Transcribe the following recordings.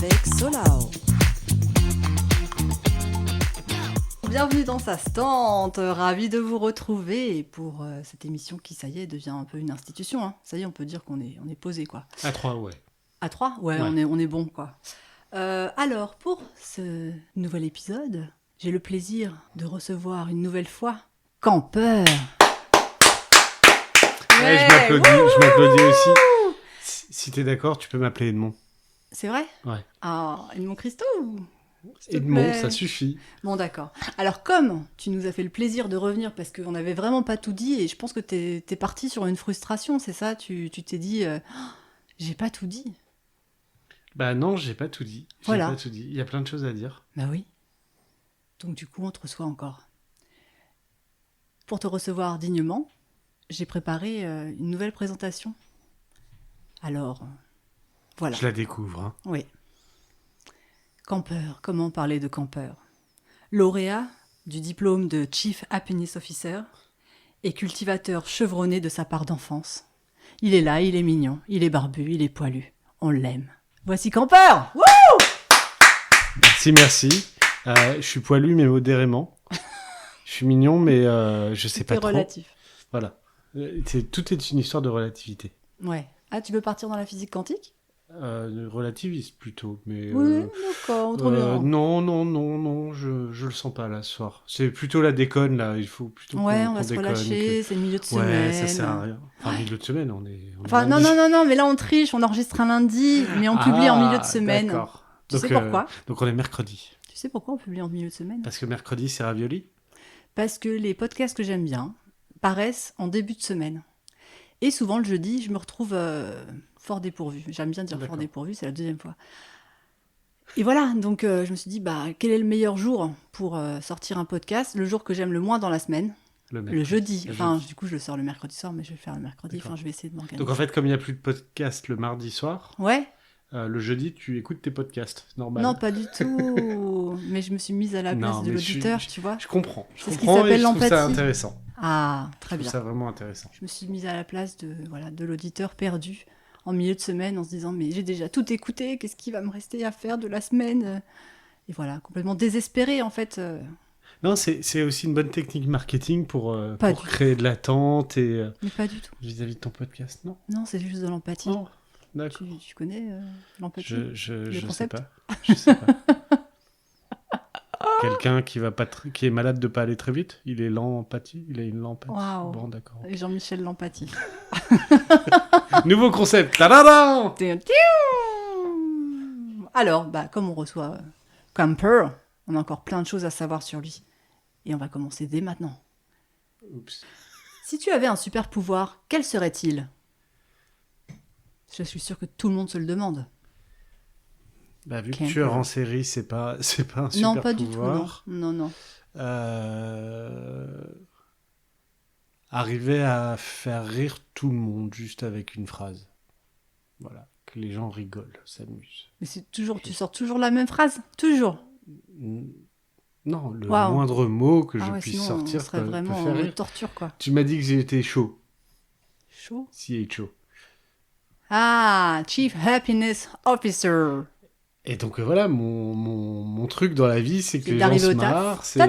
avec Solao. Bienvenue dans Sa Stante, ravi de vous retrouver pour cette émission qui, ça y est, devient un peu une institution. Hein. Ça y est, on peut dire qu'on est posé, quoi. À 3, ouais. À 3 ? Ouais, on est bon, quoi. Alors, pour ce nouvel épisode, j'ai le plaisir de recevoir une nouvelle fois Campeur. Ouais, je m'applaudis aussi. Si t'es d'accord, tu peux m'appeler Edmond. C'est vrai ? Ouais. Ah, Edmond Christo ou... Edmond, ça suffit. Bon, d'accord. Alors, comme tu nous as fait le plaisir de revenir parce qu'on n'avait vraiment pas tout dit, et je pense que t'es parti sur une frustration, c'est ça ? Tu t'es dit, j'ai pas tout dit. Bah non, j'ai pas tout dit. Voilà. Pas tout dit. Il y a plein de choses à dire. Bah oui. Donc du coup, on te reçoit encore. Pour te recevoir dignement, j'ai préparé une nouvelle présentation. Alors, voilà. Je la découvre. Hein. Oui. Campeur, comment parler de Campeur ? Lauréat du diplôme de Chief Happiness Officer et cultivateur chevronné de sa part d'enfance. Il est là, il est mignon, il est barbu, il est poilu. On l'aime. Voici Campeur ! Wouh ! Merci. Je suis poilu, mais modérément. Je suis mignon, mais je sais pas trop. C'est relatif. Voilà. Tout est une histoire de relativité. Ouais. Ah, tu veux partir dans la physique quantique ? Relativiste plutôt, mais oui, d'accord, trop bien. Non, je le sens pas là ce soir. C'est plutôt la déconne là, il faut plutôt ouais, qu'on on va se déconne, relâcher, c'est le milieu de semaine. Ouais, ça sert à rien. Enfin, milieu de semaine, on est enfin, non, mais là on triche, on enregistre un lundi, mais on publie en milieu de semaine. D'accord. Tu sais pourquoi ? Donc on est mercredi. Tu sais pourquoi on publie en milieu de semaine ? Parce que mercredi c'est ravioli ? Parce que les podcasts que j'aime bien paraissent en début de semaine. Et souvent le jeudi, je me retrouve fort dépourvue. J'aime bien dire fort dépourvue, c'est la deuxième fois. Et voilà, donc je me suis dit, quel est le meilleur jour pour sortir un podcast ? Le jour que j'aime le moins dans la semaine, le jeudi. Enfin, du coup, je le sors le mercredi soir, mais je vais le faire le mercredi. Enfin, je vais essayer de m'organiser. Donc en fait, comme il n'y a plus de podcast le mardi soir, ouais. Le jeudi, tu écoutes tes podcasts, normal. Non, pas du tout. Mais je me suis mise à la place de l'auditeur, tu vois. Je comprends. C'est ce qui s'appelle l'empathie. Je trouve ça intéressant. Ah, très bien. Je trouve ça vraiment intéressant. Je me suis mise à la place de l'auditeur perdu en milieu de semaine en se disant mais j'ai déjà tout écouté, qu'est-ce qui va me rester à faire de la semaine ? Et voilà, complètement désespérée en fait. Non, c'est aussi une bonne technique marketing pour créer de l'attente et mais pas du tout. Vis-à-vis de ton podcast, non ? Non, c'est juste de l'empathie. Oh, d'accord. Tu connais l'empathie ? Je sais pas. Je sais pas. Quelqu'un qui est malade de pas aller très vite, il est l'empathie, il a une empathie. Wow. Bon, d'accord. Et Jean-Michel l'empathie. Nouveau concept. Ta-da-da ! Alors, comme on reçoit Campeur, on a encore plein de choses à savoir sur lui. Et on va commencer dès maintenant. Oups. Si tu avais un super pouvoir, quel serait-il ? Je suis sûre que tout le monde se le demande. Vu que tueur en série, c'est pas un super pouvoir. Non, pas du tout, non. Arriver à faire rire tout le monde juste avec une phrase. Voilà, que les gens rigolent, s'amusent. Mais tu sors toujours la même phrase ? Toujours ? Non, le moindre mot que je puisse sortir serait vraiment peut faire rire. Torture, quoi. Tu m'as dit que j'étais chaud. Chaud ? Si, chaud. Ah, Chief Happiness Officer. Et donc voilà, mon truc dans la vie, c'est que les gens se marrent. C'est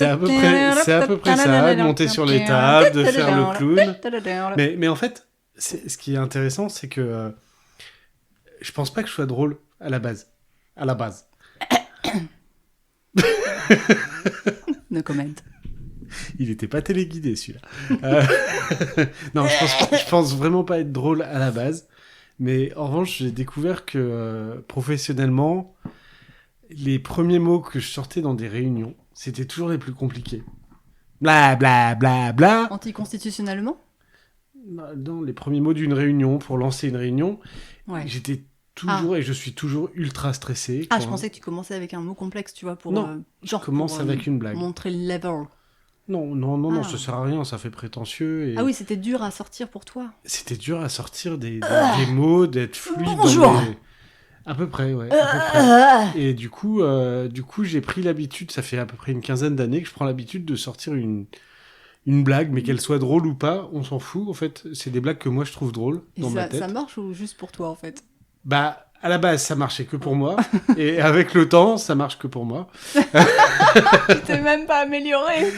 à peu près ça, de monter sur les tables, de faire le clown. Mais en fait, ce qui est intéressant, c'est que je pense pas que je sois drôle à la base. No comment. Il était pas téléguidé celui-là. Non, je pense vraiment pas être drôle à la base. Mais en revanche, j'ai découvert que professionnellement, les premiers mots que je sortais dans des réunions, c'était toujours les plus compliqués. Bla bla bla bla. Anticonstitutionnellement ? Non, les premiers mots d'une réunion, pour lancer une réunion, ouais. J'étais toujours et je suis toujours ultra stressé. Je pensais que tu commençais avec un mot complexe, tu vois, pour non, je commence avec une blague. Montrer le level. Non, ça sert à rien, ça fait prétentieux. Et... Ah oui, c'était dur à sortir pour toi. C'était dur à sortir des mots, d'être fluide. Bonjour. À peu près, ouais. Et du coup, j'ai pris l'habitude, ça fait à peu près une quinzaine d'années que je prends l'habitude de sortir une blague, mais qu'elle soit drôle ou pas, on s'en fout. En fait, c'est des blagues que moi je trouve drôles dans ma tête. Ça marche ou juste pour toi, en fait ? À la base, ça marchait que pour moi. Et avec le temps, ça marche que pour moi. Tu t'es même pas amélioré.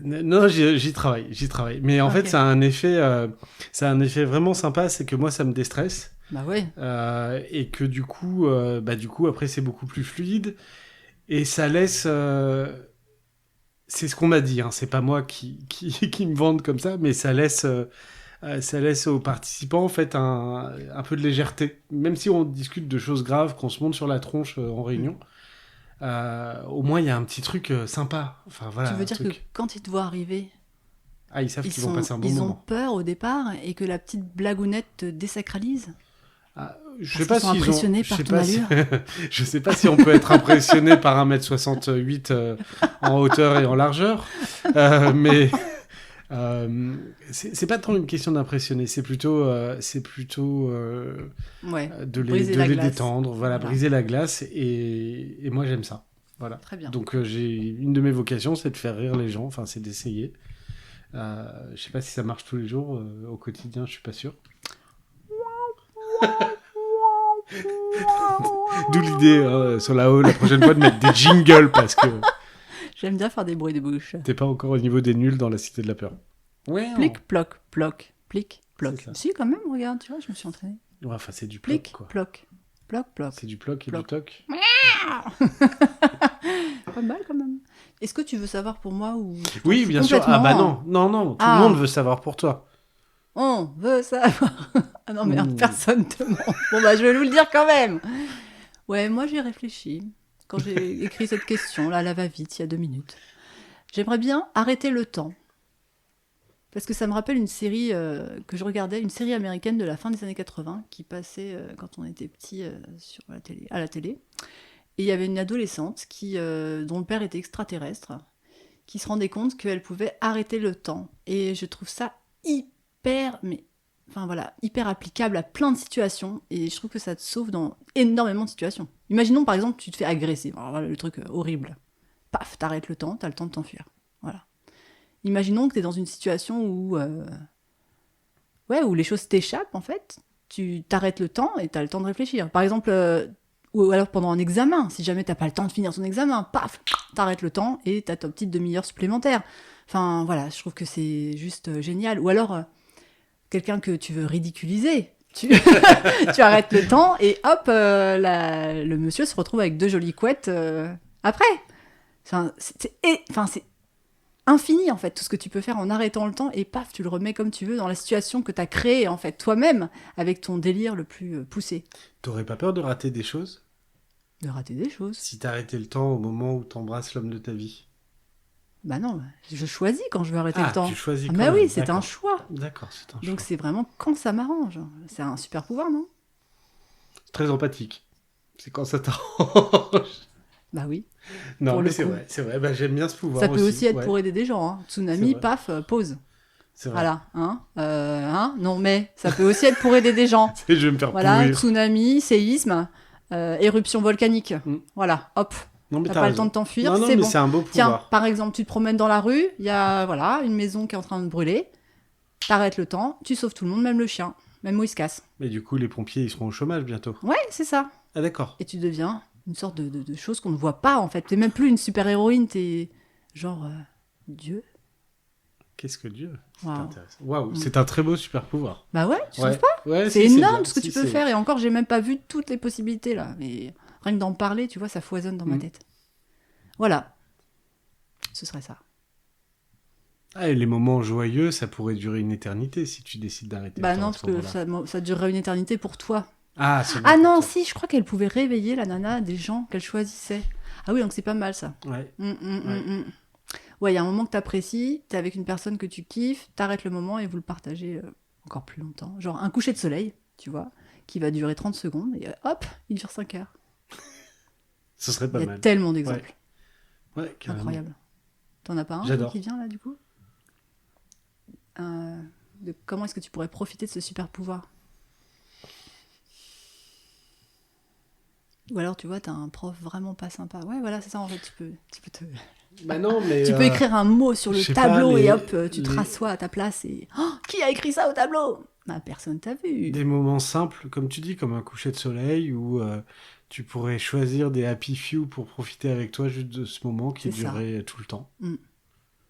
Non, j'y travaille. Mais en fait, ça a un effet vraiment sympa, c'est que moi, ça me déstresse. Bah ouais. Et que du coup, après, c'est beaucoup plus fluide. Et ça laisse... c'est ce qu'on m'a dit, hein, c'est pas moi qui me vante comme ça, mais ça laisse aux participants en fait un peu de légèreté. Même si on discute de choses graves, qu'on se monte sur la tronche en réunion, au moins il y a un petit truc sympa. Enfin, voilà, tu veux dire que quand ils te voient arriver, ils savent qu'ils vont passer un bon ils moment. ont peur au départ et que la petite blagounette te désacralise? Je sais pas sont impressionnés par ton allure. Je sais pas si on peut être impressionné par 1m68 en hauteur et en largeur, mais c'est pas tant une question d'impressionner, c'est plutôt de les détendre, voilà, briser la glace, et moi j'aime ça. Voilà. Très bien. Donc une de mes vocations, c'est de faire rire les gens, enfin c'est d'essayer. Je sais pas si ça marche tous les jours au quotidien, je suis pas sûr. D'où l'idée sur la prochaine fois de mettre des jingles parce que j'aime bien faire des bruits de bouche. T'es pas encore au niveau des nuls dans la cité de la peur. Ouais. Plic, ploc, ploc, plic, ploc. Si, quand même, regarde, tu vois, je me suis entraînée. Ouais, enfin, c'est du ploc, plic, quoi. Ploc, ploc, ploc. C'est du ploc et du toc. Pas mal, quand même. Est-ce que tu veux savoir pour moi ou... Oui, bien sûr. Ah bah non, tout le monde veut savoir pour toi. On veut savoir. Ah non, mais personne te ment. Bon, bah, je vais vous le dire quand même. Ouais, moi, j'ai réfléchi quand j'ai écrit cette question, là, la va-vite, il y a 2 minutes. J'aimerais bien arrêter le temps. Parce que ça me rappelle une série que je regardais, une série américaine de la fin des années 80, qui passait quand on était petit à la télé. Et il y avait une adolescente dont le père était extraterrestre, qui se rendait compte qu'elle pouvait arrêter le temps. Et je trouve ça hyper applicable à plein de situations, et je trouve que ça te sauve dans énormément de situations. Imaginons par exemple tu te fais agresser, alors, voilà, le truc horrible, paf, t'arrêtes le temps, t'as le temps de t'enfuir, voilà. Imaginons que t'es dans une situation où les choses t'échappent en fait, tu t'arrêtes le temps et t'as le temps de réfléchir. Par exemple, ou alors pendant un examen, si jamais t'as pas le temps de finir ton examen, paf, t'arrêtes le temps et t'as ta petite demi-heure supplémentaire. Enfin voilà, je trouve que c'est juste génial. Ou alors quelqu'un que tu veux ridiculiser, tu arrêtes le temps et hop, le monsieur se retrouve avec 2 jolies couettes après. C'est infini en fait, tout ce que tu peux faire en arrêtant le temps, et paf, tu le remets comme tu veux dans la situation que t'as créée en fait toi-même avec ton délire le plus poussé. T'aurais pas peur de rater des choses ? De rater des choses. Si t'arrêtais le temps au moment où t'embrasses l'homme de ta vie. Bah non, je choisis quand je veux arrêter le temps. Tu choisis quand même. Oui, c'est un choix. D'accord, c'est un choix. Donc c'est vraiment quand ça m'arrange. C'est un super pouvoir, non ? Très empathique. C'est quand ça t'arrange. Bah oui. Non, mais c'est vrai. Bah, j'aime bien ce pouvoir. Ça peut aussi être pour aider des gens. Hein. Tsunami, paf, pause. C'est vrai. Voilà. Non, mais ça peut aussi être pour aider des gens. Je vais me faire pourrir. Tsunami, séisme, éruption volcanique. Voilà, hop. Non, mais t'as pas le temps de t'enfuir, c'est bon. C'est un beau pouvoir. Tiens, par exemple, tu te promènes dans la rue, il y a une maison qui est en train de brûler, t'arrêtes le temps, tu sauves tout le monde, même le chien, même moi il se casse. Mais du coup, les pompiers, ils seront au chômage bientôt. Ouais, c'est ça. Ah d'accord. Et tu deviens une sorte de chose qu'on ne voit pas, en fait. T'es même plus une super-héroïne, t'es genre Dieu. Qu'est-ce que Dieu ? Wow. C'est intéressant. Waouh, c'est un très beau super-pouvoir. Bah ouais, tu trouves pas ? Ouais, c'est énorme tout ce que tu peux faire, et encore, j'ai même pas vu toutes les possibilités, là. Mais rien que d'en parler, tu vois, ça foisonne dans ma tête. Voilà. Ce serait ça. Ah, et les moments joyeux, ça pourrait durer une éternité si tu décides d'arrêter. Bah non, parce que ça durerait une éternité pour toi. Ah non, si, je crois qu'elle pouvait réveiller la nana des gens qu'elle choisissait. Ah oui, donc c'est pas mal ça. Ouais. Ouais, il y a un moment que t'apprécies, t'es avec une personne que tu kiffes, t'arrêtes le moment et vous le partagez encore plus longtemps. Genre un coucher de soleil, tu vois, qui va durer 30 secondes et hop, il dure 5 heures. Ce serait pas mal. Il y a tellement d'exemples. Ouais, carrément. Incroyable. T'en as pas un J'adore. Qui vient là du coup de comment est-ce que tu pourrais profiter de ce super pouvoir? Ou alors tu vois, t'as un prof vraiment pas sympa. Ouais, voilà, c'est ça en fait, tu peux te... Bah non, mais tu peux écrire un mot sur le tableau et hop, tu te rassois à ta place et... Oh, qui a écrit ça au tableau? Bah, personne t'a vu. Des moments simples, comme tu dis, comme un coucher de soleil, où tu pourrais choisir des happy few pour profiter avec toi juste de ce moment qui C'est ça. durerait tout le temps.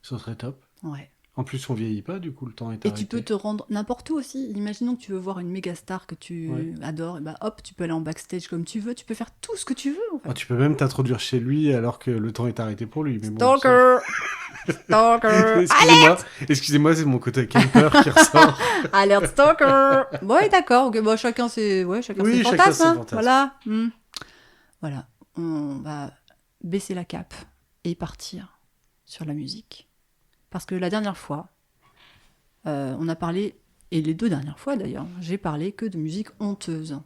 Ça serait top. Ouais. En plus, on vieillit pas, du coup, le temps est Et arrêté. tu peux te rendre n'importe où aussi. Imaginons que tu veux voir une méga star que tu adores, et bah hop, tu peux aller en backstage comme tu veux. Tu peux faire tout ce que tu veux. En fait. Ah, tu peux même t'introduire chez lui alors que le temps est arrêté pour lui. Mais bon, Stalker, stalker, Excusez-moi, c'est mon côté camper qui ressort. alerte stalker. Ouais, d'accord. Ok, bah, chacun ses Oui, chacun fantasmes. ses Hein. fantasmes. Voilà. Voilà. On va baisser la cape et partir sur la musique. Parce que la dernière fois, on a parlé, et les 2 dernières fois d'ailleurs, j'ai parlé que de musique honteuse.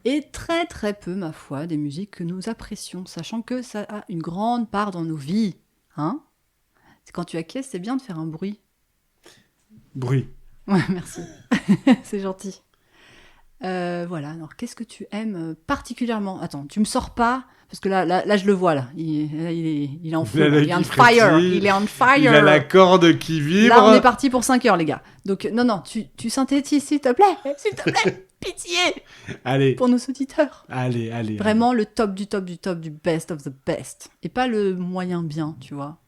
Et très très peu, ma foi, des musiques que nous apprécions, sachant que ça a une grande part dans nos vies. Hein ? Quand tu acquiesces, c'est bien de faire un bruit. Bruit. Ouais, merci. C'est gentil. Voilà, alors qu'est-ce que tu aimes particulièrement ? Attends, tu me sors pas, parce que là je le vois, là. Il est en feu, il est on fire. Il est on fire. Il a la corde qui vibre. Là, on est parti pour 5 heures, les gars. Donc, non, tu synthétises, s'il te plaît. S'il te plaît, pitié. Allez. Pour nos auditeurs. Allez. Vraiment le top du top du top du best of the best. Et pas le moyen bien, tu vois.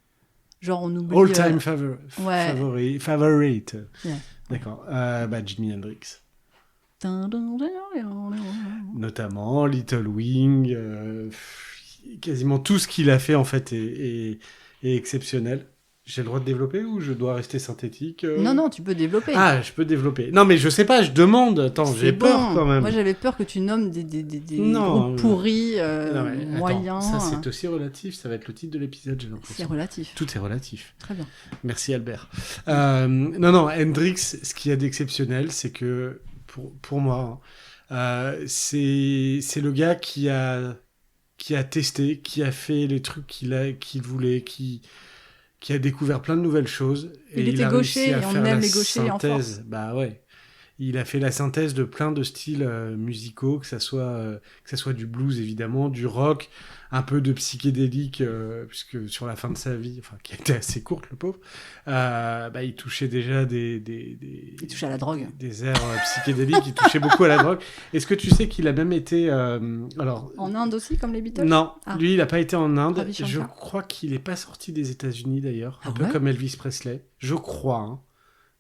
Genre, on oublie... All-time favorite. Yeah. D'accord. Jimi Hendrix. Notamment Little Wing. Quasiment tout ce qu'il a fait, en fait, est exceptionnel. J'ai le droit de développer ou je dois rester synthétique Non, tu peux développer. Ah, je peux développer. Non, mais je sais pas, je demande. Attends, j'ai peur quand même. Moi, j'avais peur que tu nommes des Non, groupes pourris, non, mais moyens. Attends, ça, c'est aussi relatif. Ça va être le titre de l'épisode, j'ai l'impression. C'est relatif. Tout est relatif. Très bien. Merci, Albert. Non, Hendrix, ce qu'il y a d'exceptionnel, c'est que, pour moi, c'est le gars qui a testé, qui a fait les trucs qu'il voulait, qui a découvert plein de nouvelles choses. Il était gaucher et on aime les gauchers en force. Bah ouais. Il a fait la synthèse de plein de styles musicaux, que ça soit du blues évidemment, du rock, un peu de psychédélique, puisque sur la fin de sa vie, enfin qui a été assez courte le pauvre, il touchait déjà il touchait à la drogue. Des airs psychédéliques, il touchait beaucoup à la drogue. Est-ce que tu sais qu'il a même été en Inde aussi comme les Beatles? Non, lui il n'a pas été en Inde. Ravi Je Shankar. crois qu'il n'est pas sorti des États-Unis d'ailleurs, un peu ouais comme Elvis Presley. Je crois. Hein.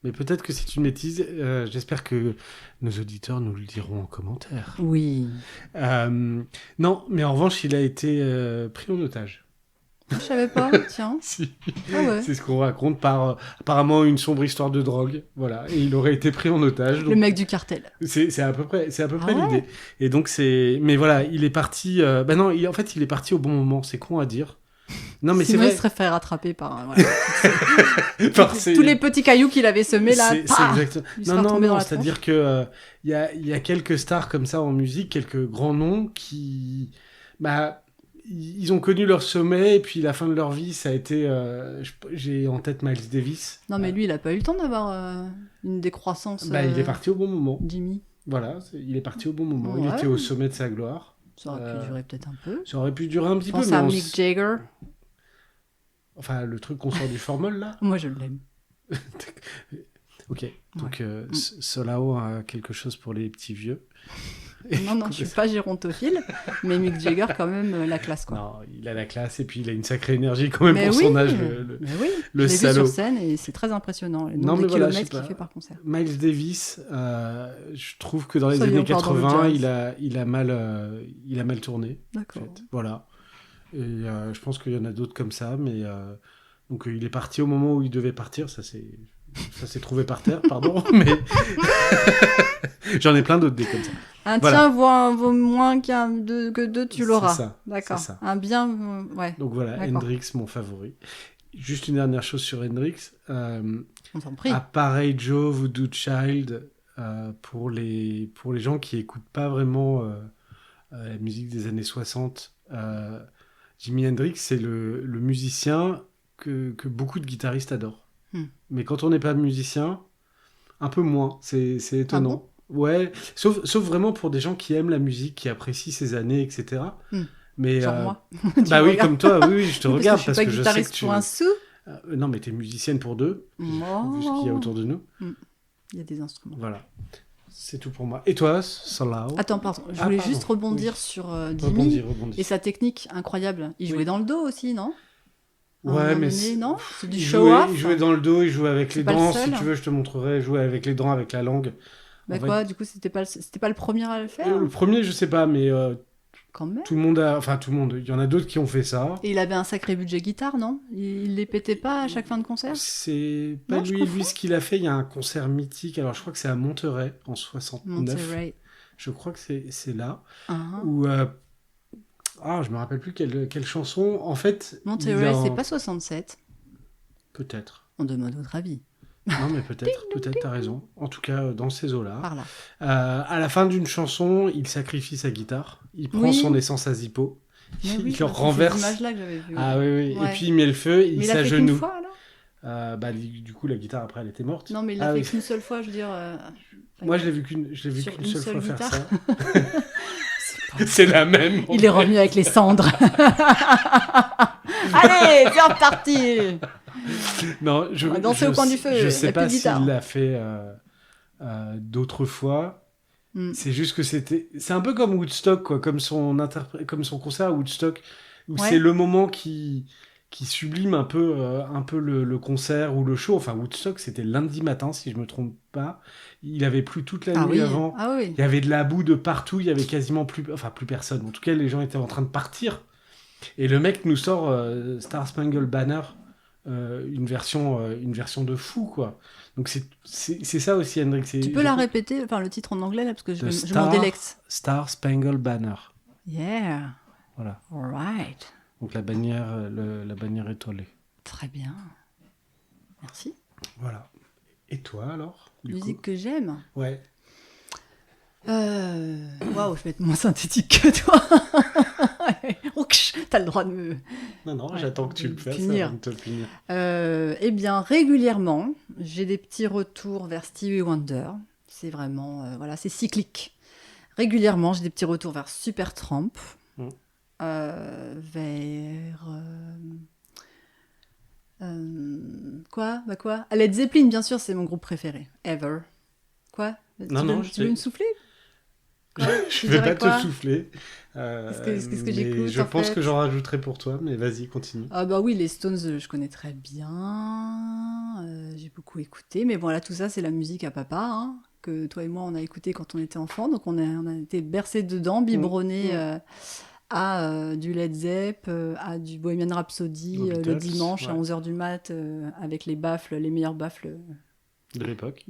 Mais peut-être que c'est une bêtise. J'espère que nos auditeurs nous le diront en commentaire. Oui. Non, mais en revanche, il a été pris en otage. Je savais pas, tiens. Si. Ah ouais. C'est ce qu'on raconte par apparemment une sombre histoire de drogue. Voilà. Et il aurait été pris en otage. Donc... Le mec du cartel. C'est à peu près ouais. l'idée. Et donc c'est. Mais voilà, il est parti. Non, en fait, il est parti au bon moment. C'est con à dire. Non, mais sinon, c'est vrai. il serait fait rattraper par tous les petits cailloux qu'il avait semés là. C'est exactement. Non, c'est-à-dire que il y a quelques stars comme ça en musique, quelques grands noms qui, ils ont connu leur sommet et puis la fin de leur vie, ça a été. J'ai en tête Miles Davis. Non, mais lui, il a pas eu le temps d'avoir une décroissance. Il est parti au bon moment. Jimmy. Voilà, il est parti au bon moment. Ouais. Il était au sommet de sa gloire. Ça aurait pu durer peut-être un peu. Ça aurait pu durer un petit peu. Pense à Mick Jagger. Enfin, le truc qu'on sort du formol, là. Moi, je l'aime. Ok, donc Solao a quelque chose pour les petits vieux. Non, je suis pas gérontophile, mais Mick Jagger, quand même, la classe, quoi. Non, il a la classe et puis il a une sacrée énergie quand même pour son âge, le je l'ai salaud. vu sur scène et c'est très impressionnant, le nombre de kilomètres qu'il fait par concert. Miles Davis, je trouve que dans les années 80, il a mal tourné. D'accord. En fait. Voilà. Et je pense qu'il y en a d'autres comme ça, mais donc il est parti au moment où il devait partir, ça s'est trouvé par terre, pardon, mais j'en ai plein d'autres des comme ça. Un tien vaut moins que deux, tu l'auras. C'est ça. D'accord. C'est ça. Un bien, ouais. Donc voilà, D'accord. Hendrix, mon favori. Juste une dernière chose sur Hendrix. On s'en prie. Appareil Joe, Voodoo Child, pour les gens qui écoutent pas vraiment la musique des années 60, Jimi Hendrix, c'est le musicien que beaucoup de guitaristes adorent. Mais quand on n'est pas musicien, un peu moins. C'est étonnant. Ah bon ? Ouais, sauf vraiment pour des gens qui aiment la musique, qui apprécient ces années, etc. Mais, genre moi. Oui, comme toi, oui, je te regarde parce que je sais que tu... pour un sou. non, mais t'es musicienne pour deux, vu ce qu'il y a autour de nous. Il y a des instruments. Voilà. C'est tout pour moi. Et toi, Salah? Attends, pardon. Je voulais juste rebondir sur Dimi et sa technique incroyable. Il jouait dans le dos aussi, non? Ouais, mais non, c'est du show-off. Il jouait dans le dos, il jouait avec les dents. Si seul. tu veux, je te montrerai. Jouer avec les dents, avec la langue. Mais quoi, du coup, c'était pas le premier à le faire? Le premier, je sais pas, mais quand même. Tout le monde a... Enfin, tout le monde. Il y en a d'autres qui ont fait ça. Et il avait un sacré budget guitare, non? Il les pétait pas à chaque fin de concert? C'est pas lui ce qu'il a fait. Il y a un concert mythique. Alors, je crois que c'est à Monterey, en 69. Monterey. Je crois que c'est là. Uh-huh. Où... je me rappelle plus quelle chanson. En fait... Monterey, c'est pas 67. Peut-être. On demande votre avis. Non, mais peut-être, t'as raison. En tout cas, dans ces eaux-là. Par là. À la fin d'une chanson, il sacrifie sa guitare. Il prend son essence à Zippo. Il le renverse. C'est l'image-là que j'avais vue. Ah oui. Ouais. Et puis il met le feu, il s'agenouille. Mais il l'a fait qu'une fois, alors du coup, la guitare, après, elle était morte. Non, mais il l'a fait qu'une seule fois, je veux dire... Moi, je l'ai vu qu'une seule fois guitare. faire ça. C'est la même. Il est revenu avec les cendres. Allez, c'est reparti. Non, on va danser au coin du feu. Je sais pas s'il l'a fait d'autres fois. C'est juste que c'est un peu comme Woodstock, quoi, comme son concert à Woodstock, où c'est le moment qui sublime un peu le concert ou le show. Enfin, Woodstock, c'était lundi matin, si je me trompe pas. Il avait plu toute la nuit avant. Ah oui. Il y avait de la boue de partout. Il y avait quasiment plus personne. En tout cas, les gens étaient en train de partir. Et le mec nous sort Star Spangled Banner, une version de fou, quoi. Donc c'est ça aussi, Hendrik. Tu peux la répéter, enfin le titre en anglais là, parce que je m'en délecte. Star Spangled Banner. Yeah. Voilà. All right. Donc la bannière étoilée. Très bien. Merci. Voilà. Et toi alors? Musique que j'aime. Ouais. Waouh, je vais être moins synthétique que toi. T'as le droit de me... Non, j'attends que tu le fasses punir. avant de te punir. Eh bien, régulièrement, j'ai des petits retours vers Stevie Wonder. C'est vraiment... c'est cyclique. Régulièrement, j'ai des petits retours vers Supertramp. Vers... Quoi Led Zeppelin, bien sûr, c'est mon groupe préféré. Ever. Quoi? Tu veux me souffler? Je vais pas te souffler. Qu'est-ce que j'écoute? Je pense que j'en rajouterai pour toi, mais vas-y, continue. Ah bah oui, les Stones, je connais très bien. J'ai beaucoup écouté. Mais voilà, tout ça, c'est la musique à papa, hein, que toi et moi, on a écouté quand on était enfant. Donc on a été bercés dedans, biberonnés à du Led Zepp, à du Bohemian Rhapsody, le dimanche à 11h du mat, avec les baffles, les meilleurs baffles de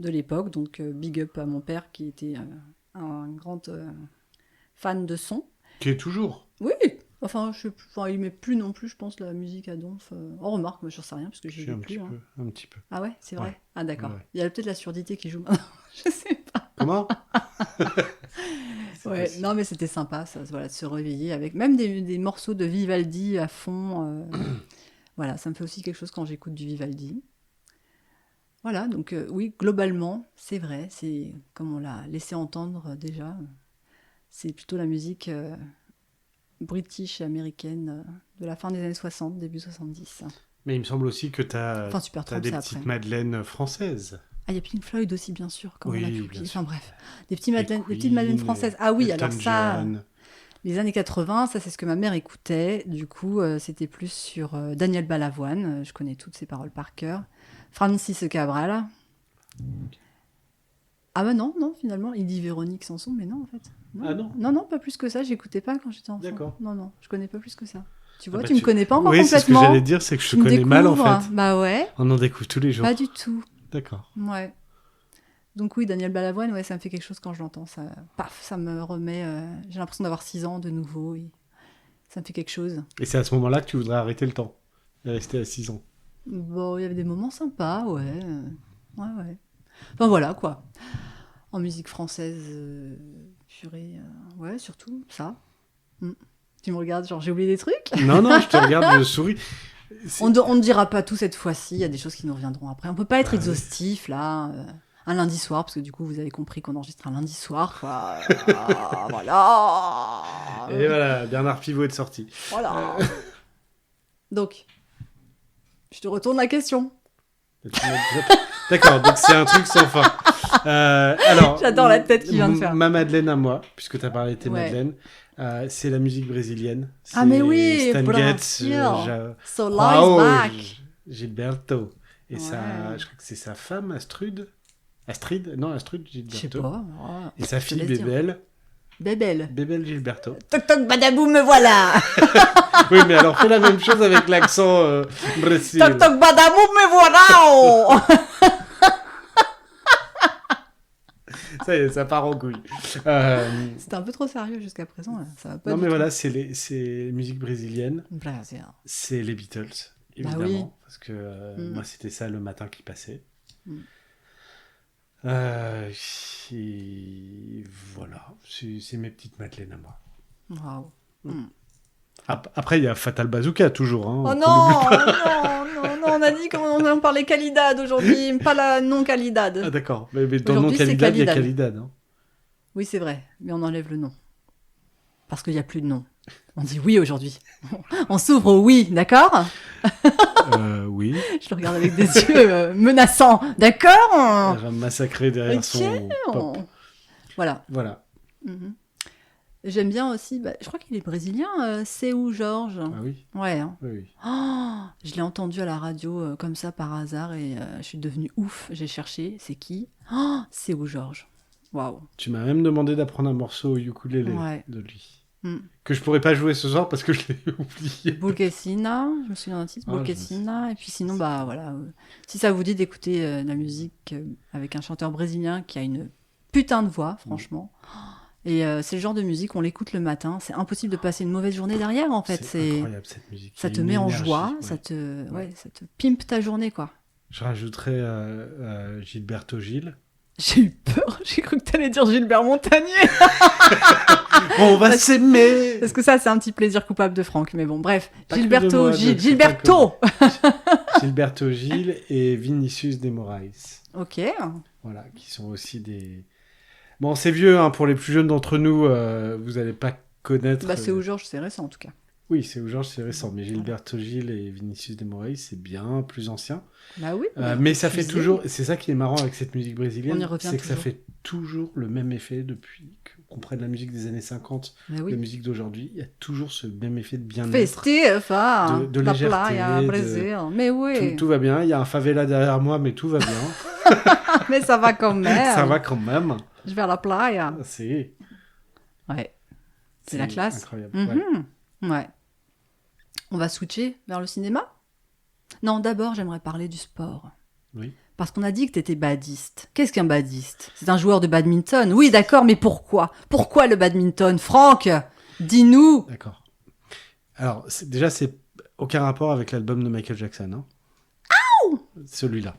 l'époque. Donc big up à mon père qui était... un grand fan de son. Qui est toujours. Oui, il met plus non plus, je pense, la musique à donf. On remarque, moi je sais rien, parce que je plus. Un petit peu. Ah ouais, c'est vrai. Ouais. Ah d'accord. Ouais. Il y a peut-être la surdité qui joue maintenant. Je sais pas. Comment? Ouais, non mais c'était sympa, ça, de se réveiller avec même des morceaux de Vivaldi à fond. Voilà, ça me fait aussi quelque chose quand j'écoute du Vivaldi. Voilà, donc oui, globalement, c'est vrai, c'est comme on l'a laissé entendre déjà, c'est plutôt la musique british et américaine de la fin des années 60, début 70. Mais il me semble aussi que tu as des petites après. madeleines françaises. Ah, il y a Pink Floyd aussi, bien sûr, comme on a pu. Bien sûr. Enfin bref, des petites madeleines françaises. Ah oui, alors ça, les années 80, ça c'est ce que ma mère écoutait. Du coup, c'était plus sur Daniel Balavoine, je connais toutes ses paroles par cœur. Francis Cabral. Ah bah non, finalement, il dit Véronique Sanson, mais non, en fait. Non. Ah non? Non, pas plus que ça, j'écoutais pas quand j'étais enfant. D'accord. Non, je connais pas plus que ça. Tu vois, tu me connais pas encore complètement. Oui, c'est ce que j'allais dire, c'est que je te connais mal, en fait. Bah ouais. On en découvre tous les jours. Pas du tout. D'accord. Ouais. Donc oui, Daniel Balavoine, ouais, ça me fait quelque chose quand je l'entends. Ça me remet... j'ai l'impression d'avoir 6 ans de nouveau. Et ça me fait quelque chose. Et c'est à ce moment-là que tu voudrais arrêter le temps et rester à 6 ans. Bon, il y avait des moments sympas, ouais. Ouais. Enfin voilà, quoi. En musique française, purée, ouais, surtout ça. Tu me regardes, genre j'ai oublié des trucs? Non, je te regarde, je souris. On ne dira pas tout cette fois-ci, il y a des choses qui nous reviendront après. On peut pas être exhaustif, là, un lundi soir, parce que du coup, vous avez compris qu'on enregistre un lundi soir, quoi. Voilà. Et voilà, Bernard Pivot est sorti. Voilà. Donc... Je te retourne la question. D'accord, donc c'est un truc sans fin. Alors, J'adore la tête qu'il vient de faire. Ma Madeleine à moi, puisque tu as parlé de tes Ouais. Madeleines, c'est la musique brésilienne. Ah, mais oui, Stan Getz, Brasil. So lies Raul, back. Gilberto. Et Ouais. je crois que c'est sa femme, Astrid. Non, Astrid Je sais Gilberto. pas. moi, Et sa je fille, te laisse dire. Bébel. Bébel. Bébel Gilberto. Toc toc badaboum, me voilà. Oui, mais alors fais la même chose avec l'accent brésilien. Toc toc badaboum, me voilà. Ça y est, ça part en couille. C'était un peu trop sérieux jusqu'à présent. Là. Ça va pas Non, du mais tout. voilà, c'est les musiques brésiliennes. Brésil. C'est les Beatles, évidemment. Bah oui. Parce que moi, c'était ça le matin qui passait. Mm. Et voilà, c'est mes petites madeleines à moi. Waouh. Après, il y a Fatal Bazooka, toujours. Hein, Oh qu'on non, n'oublie pas. non, on a dit qu'on parlait Calidad aujourd'hui, pas la non-Calidad. Ah, d'accord. Mais dans le nom Aujourd'hui, c'est Calidad, il y a Calidad. Calidad. Hein. Oui, c'est vrai, mais on enlève le nom. Parce qu'il n'y a plus de nom. On dit oui aujourd'hui. On s'ouvre au oui, d'accord? Oui. Je le regarde avec des yeux menaçants, d'accord? Elle va me massacrer derrière son pop. Voilà. Voilà. Mhm. J'aime bien aussi, je crois qu'il est brésilien, C'est où Georges? Ah oui. Ouais. Hein. Oui, oui. Oh, je l'ai entendu à la radio comme ça par hasard et je suis devenue ouf. J'ai cherché, c'est qui? Oh, C'est où Georges? Waouh. Tu m'as même demandé d'apprendre un morceau au ukulélé Ouais. de lui. Mm. Que je pourrais pas jouer ce soir parce que je l'ai oublié. Bolkessina, je me souviens d'un titre, Ah, Bolkessina. Et puis sinon, voilà. Si ça vous dit d'écouter de la musique avec un chanteur brésilien qui a une putain de voix, franchement. Et c'est le genre de musique, on l'écoute le matin. C'est impossible de passer une mauvaise journée derrière, en fait. C'est incroyable cette musique. Ça Il y a te une met en énergie, joie, ouais. ça te pimpe ta journée, quoi. Je rajouterais Gilberto Gil. J'ai eu peur, j'ai cru que t'allais dire Gilbert Montagnier. On va s'aimer. Parce que ça, c'est un petit plaisir coupable de Franck. Mais bon, bref. Pas que de Gilberto moi, Gil. de- Gilberto Gilberto Gil et Vinicius de Moraes. Ok. Voilà, qui sont aussi des... Bon, c'est vieux, hein, pour les plus jeunes d'entre nous, vous n'allez pas connaître... C'est où Georges, c'est récent en tout cas. Oui, c'est où Georges, c'est récent, mais Gilberto Gil et Vinicius de Moraes, c'est bien plus ancien. Bah oui. Mais ça fait Excusez. toujours... C'est ça qui est marrant avec cette musique On y brésilienne, revient c'est que ça toujours. fait toujours le même effet depuis qu'on prenne la musique des années 50, Bah la oui. musique d'aujourd'hui, il y a toujours ce même effet de bien-être. Festif, hein. de La légèreté, playa, de- Brésil. Mais oui. Tout va bien, il y a un favela derrière moi, mais tout va bien. Mais ça va quand même. Ça va quand même. Je vais à la playa. C'est Ouais. C'est la classe. incroyable. Ouais. Ouais. On va switcher vers le cinéma? Non, d'abord, j'aimerais parler du sport. Oui. Parce qu'on a dit que t'étais badiste. Qu'est-ce qu'un badiste? C'est un joueur de badminton. Oui, d'accord, mais pourquoi? Pourquoi le badminton? Franck, dis-nous. D'accord. Alors, déjà, c'est aucun rapport avec l'album de Michael Jackson. Hein. Celui-là.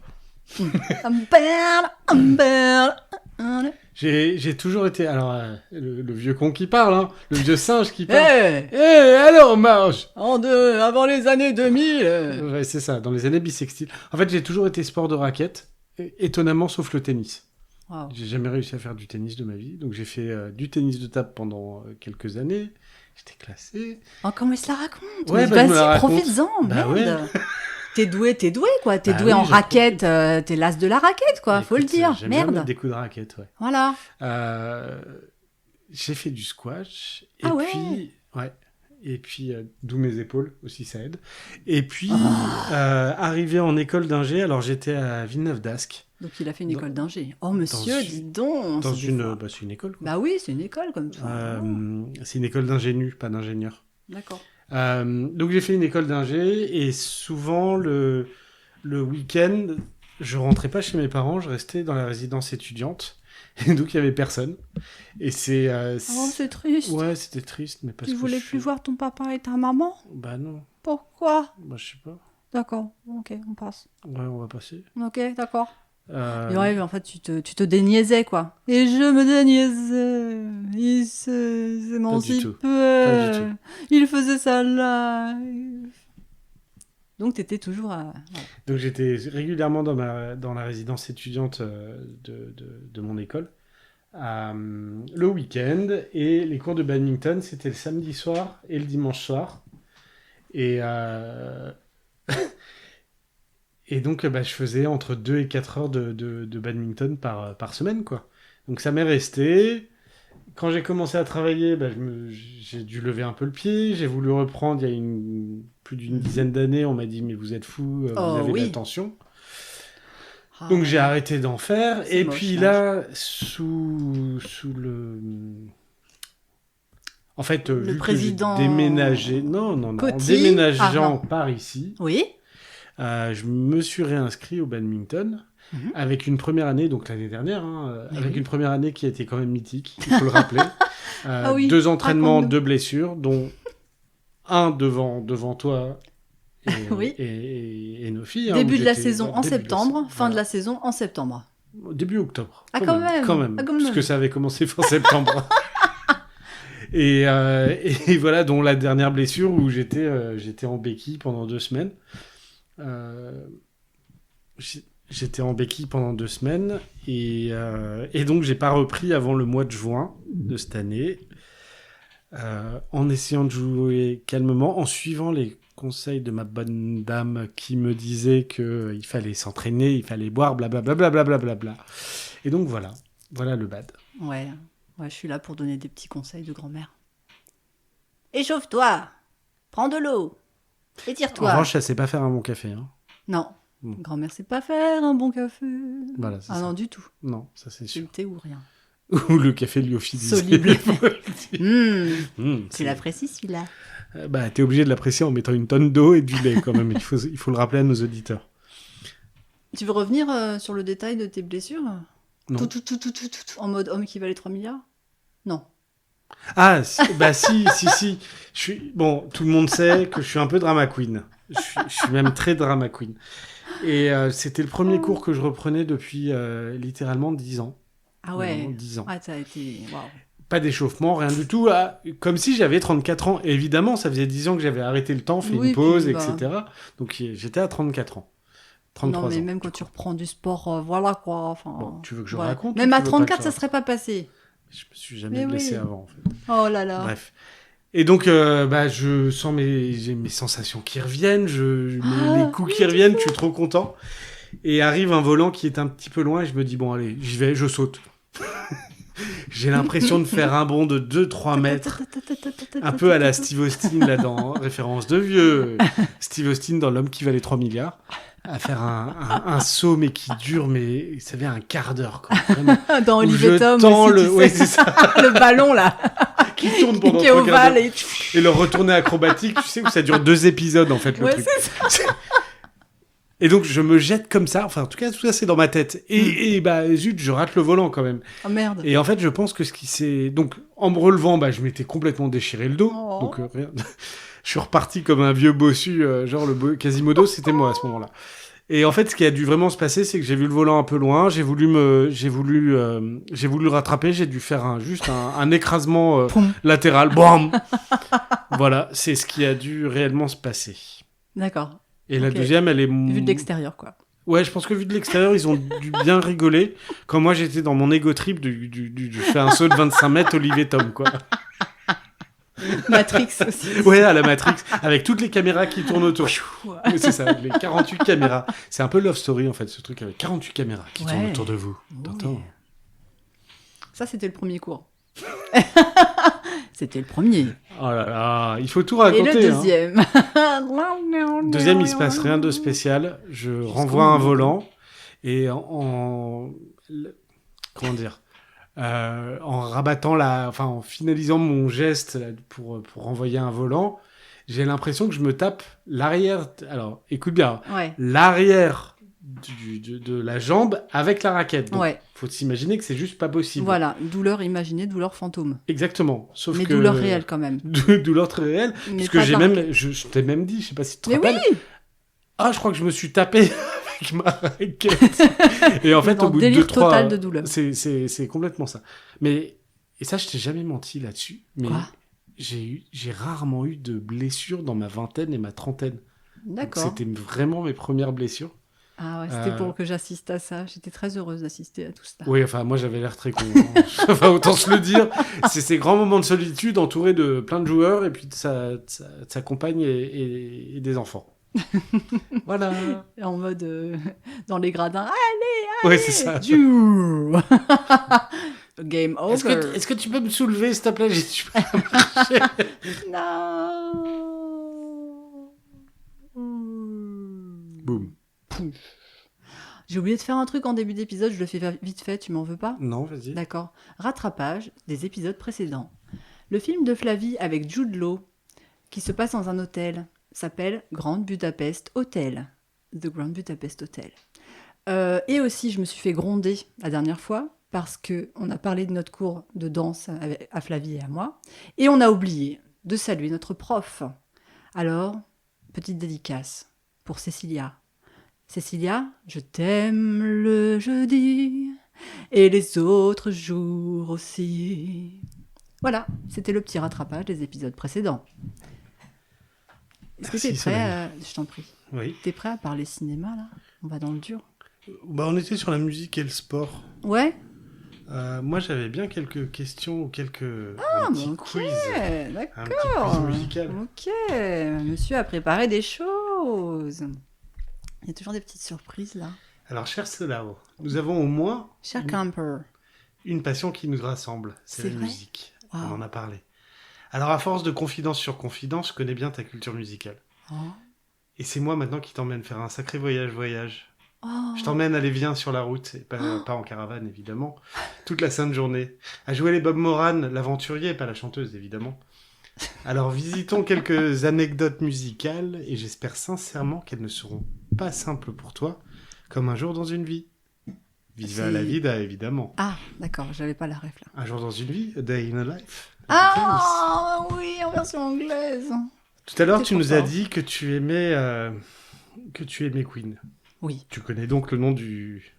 J'ai toujours été... Alors, le vieux con qui parle, hein, le vieux singe qui parle. Alors, Marge Avant les années 2000. Ouais, c'est ça, dans les années bissextiles. En fait, j'ai toujours été sport de raquette, étonnamment, sauf le tennis. Wow. J'ai jamais réussi à faire du tennis de ma vie. Donc, j'ai fait du tennis de table pendant quelques années. J'étais classé. Oh, comment il se la raconte? Ouais, Mais je me la vas-y, raconte. profites-en, Bah merde. T'es doué, quoi. T'es Bah doué oui, en j'ai raquette, t'es l'as de la raquette, quoi. Faut le Écoute, dire. j'aime bien Merde. mettre des coups de raquette, ouais. Voilà. J'ai fait du squash. Et Ah ouais. puis, ouais. Et puis, d'où mes épaules aussi, ça aide. Et puis, arrivé en école d'ingé, alors j'étais à Villeneuve d'Ascq. Donc il a fait une Dans- école d'ingé. Oh monsieur, dans- dis donc. Dans c'est des une, fois. c'est une école, quoi. Bah oui, c'est une école comme ça. C'est une école d'ingénu, pas d'ingénieur. D'accord. Donc j'ai fait une école d'ingé et souvent le week-end, je rentrais pas chez mes parents, je restais dans la résidence étudiante et donc il y avait personne. Et c'est Oh, c'est triste. ouais, c'était triste, mais parce Tu que voulais plus voir ton papa et ta maman? Bah non, Pourquoi? bah je sais pas. D'accord. Ok, on passe. Ouais, on va passer. Ok, d'accord. Euh, Et ouais, en fait, tu te déniaisais, quoi. Et je me déniaisais. Il s'émancipait. Pas du tout. Il faisait sa live. Donc, t'étais toujours à... voilà. Donc j'étais régulièrement dans la résidence étudiante de mon école. Le week-end, et les cours de badminton, c'était le samedi soir et le dimanche soir. Et Et donc, je faisais entre 2 et 4 heures de badminton par semaine, quoi. Donc, ça m'est resté. Quand j'ai commencé à travailler, j'ai dû lever un peu le pied. J'ai voulu reprendre il y a plus d'une dizaine d'années. On m'a dit, mais vous êtes fou, vous avez de la tension. Donc, j'ai arrêté d'en faire. Et puis là, sous le... En fait, le vu président... que j'ai déménagé... Non, en déménageant par ici, oui. Je me suis réinscrit au badminton avec une première année, donc l'année dernière, une première année qui a été quand même mythique, il faut le rappeler. 2 entraînements, 2 blessures, dont un devant toi et nos filles. Début de la saison en septembre, fin de la saison en septembre. Début octobre. Quand même. Parce que ça avait commencé fin septembre. Et voilà, dont la dernière blessure où j'étais en béquille pendant 2 semaines. J'étais en béquille pendant 2 semaines et donc j'ai pas repris avant le mois de juin de cette année, en essayant de jouer calmement, en suivant les conseils de ma bonne dame qui me disait qu'il fallait s'entraîner, il fallait boire, blablabla, blablabla. Et donc voilà le bad. Ouais, je suis là pour donner des petits conseils de grand-mère. Échauffe-toi, prends de l'eau, étire-toi. En revanche, ça sait pas faire un bon café. Hein. Non. Grand-mère sait pas faire un bon café. Voilà, c'est ça. Non, du tout. Non, ça c'est sûr. Le thé ou rien. Ou le café lyophilisé. Soluble. Tu l'apprécies celui-là. T'es obligé de l'apprécier en mettant une tonne d'eau et du lait quand même. Il faut le rappeler à nos auditeurs. Tu veux revenir sur le détail de tes blessures ? Non. Tout, en mode homme qui valait 3 milliards ? Non. Ah, si. Bon, tout le monde sait que je suis un peu drama queen. Je suis même très drama queen. Et c'était le premier cours que je reprenais depuis littéralement 10 ans. Ah ouais. Non, 10 ans. Ah, ça a été... Waouh. Pas d'échauffement, rien du tout. Comme si j'avais 34 ans. Et évidemment, ça faisait 10 ans que j'avais arrêté le temps, fait une pause, etc. Donc j'étais à 34 ans. 33 non, mais ans, même quand tu reprends du sport, voilà quoi. Enfin, bon, tu veux que je raconte? Même à 34, ça serait pas passé. Je me suis jamais blessé avant, en fait. Oh là là. Bref. Et donc, je sens j'ai mes sensations qui reviennent, les coups qui reviennent, je suis trop content. Et arrive un volant qui est un petit peu loin et je me dis, bon, allez, j'y vais, je saute. J'ai l'impression de faire un bond de 2-3 mètres, un peu à la Steve Austin, là, dans référence de vieux. Steve Austin dans L'homme qui valait 3 milliards, à faire un saut, mais qui dure, mais ça fait un quart d'heure, quoi. Vraiment. Dans Olivier Tom aussi, ouais, c'est ça. Le ballon, là. Qui tourne pendant 3 quarts d'heure. Et le retourné acrobatique, tu sais, où ça dure 2 épisodes, en fait, le truc. C'est ça. Et donc, je me jette comme ça. Enfin, en tout cas, tout ça, c'est dans ma tête. Et zut, je rate le volant, quand même. Oh, merde. Et en fait, je pense que ce qui s'est... Donc, en me relevant, je m'étais complètement déchiré le dos. Oh. Donc, rien... je suis reparti comme un vieux bossu, genre Quasimodo, c'était moi à ce moment-là. Et en fait, ce qui a dû vraiment se passer, c'est que j'ai vu le volant un peu loin, j'ai voulu le rattraper, j'ai dû faire juste un écrasement latéral. Bam. Voilà, c'est ce qui a dû réellement se passer. D'accord. Et la deuxième, elle est... Vue de l'extérieur, quoi. Ouais, je pense que vu de l'extérieur, ils ont dû bien rigoler. Quand moi, j'étais dans mon ego trip, je fais un saut de 25 mètres, Olivier Tom, quoi. Matrix aussi. Ouais, à la Matrix, avec toutes les caméras qui tournent autour. Ouais. C'est ça, les 48 caméras. C'est un peu Love Story, en fait, ce truc avec 48 caméras qui tournent autour de vous. T'entends ? Ça, c'était le premier cours. C'était le premier. Oh là là, il faut tout raconter. Et le deuxième. Deuxième, il se passe rien de spécial. Je renvoie un volant et comment dire, en rabattant en finalisant mon geste là, pour renvoyer un volant, j'ai l'impression que je me tape l'arrière. Alors, écoute bien, l'arrière de la jambe avec la raquette. Donc, faut s'imaginer que c'est juste pas possible. Voilà, douleur imaginée, douleur fantôme. Exactement. Sauf mais que... douleur réelle quand même. Douleur très réelle. Parce que je t'ai même dit, je sais pas si tu te rappelles. Oui. Ah, je crois que je me suis tapé avec ma raquette. Et en fait, au bout de 2-3... total de douleur. C'est complètement ça. Mais, et ça, je t'ai jamais menti là-dessus. Mais quoi ? J'ai rarement eu de blessures dans ma vingtaine et ma trentaine. D'accord. Donc, c'était vraiment mes premières blessures. Ah ouais, c'était pour que j'assiste à ça. J'étais très heureuse d'assister à tout ça. Oui, enfin, moi, j'avais l'air très con. Enfin, autant se le dire. C'est ces grands moments de solitude entourés de plein de joueurs et puis de sa compagne et des enfants. Voilà. En mode dans les gradins. Ouais, c'est ça. Djou. Game over. Est-ce que tu peux me soulever, s'il te plaît? J'ai du mal à marcher. Non. Boum. J'ai oublié de faire un truc en début d'épisode, je le fais vite fait, tu m'en veux pas? Non, vas-y. D'accord. Rattrapage des épisodes précédents. Le film de Flavie avec Jude Law, qui se passe dans un hôtel, s'appelle Grand Budapest Hotel. The Grand Budapest Hotel. Et aussi, je me suis fait gronder la dernière fois, parce qu'on a parlé de notre cours de danse à Flavie et à moi, et on a oublié de saluer notre prof. Alors, petite dédicace pour Cécilia. Cécilia, je t'aime le jeudi et les autres jours aussi. Voilà, c'était le petit rattrapage des épisodes précédents. Est-ce que Merci, t'es prêt Je t'en prie. Oui. T'es prêt à parler cinéma, là? On va dans le dur. Bah, on était sur la musique et le sport. Ouais? Moi, j'avais bien quelques questions ou quelques... Ah, un petit ok, quiz. d'accord. Un petit quiz musical. Ok, monsieur a préparé des choses. Il y a toujours des petites surprises, là. Alors, cher Solao, nous avons au moins Cher Camper. une passion qui nous rassemble. C'est C'est la vrai musique. Wow. On en a parlé. Alors, à force de confidence sur confidence, je connais bien ta culture musicale. Oh. Et c'est moi maintenant qui t'emmène faire un sacré voyage. Oh. Je t'emmène aller viens sur la route, et pas en caravane évidemment, toute la sainte journée, à jouer les Bob Moran, l'aventurier, pas la chanteuse évidemment. Alors visitons quelques anecdotes musicales, et j'espère sincèrement qu'elles ne seront pas simples pour toi, comme un jour dans une vie. Viva la vida évidemment. Ah, d'accord, j'avais pas la ref là. Un jour dans une vie, a day in a life. Ah oui, en version anglaise. Tout à l'heure T'es tu trop nous as fort. dit que tu aimais Queen. Oui, Tu connais donc le nom du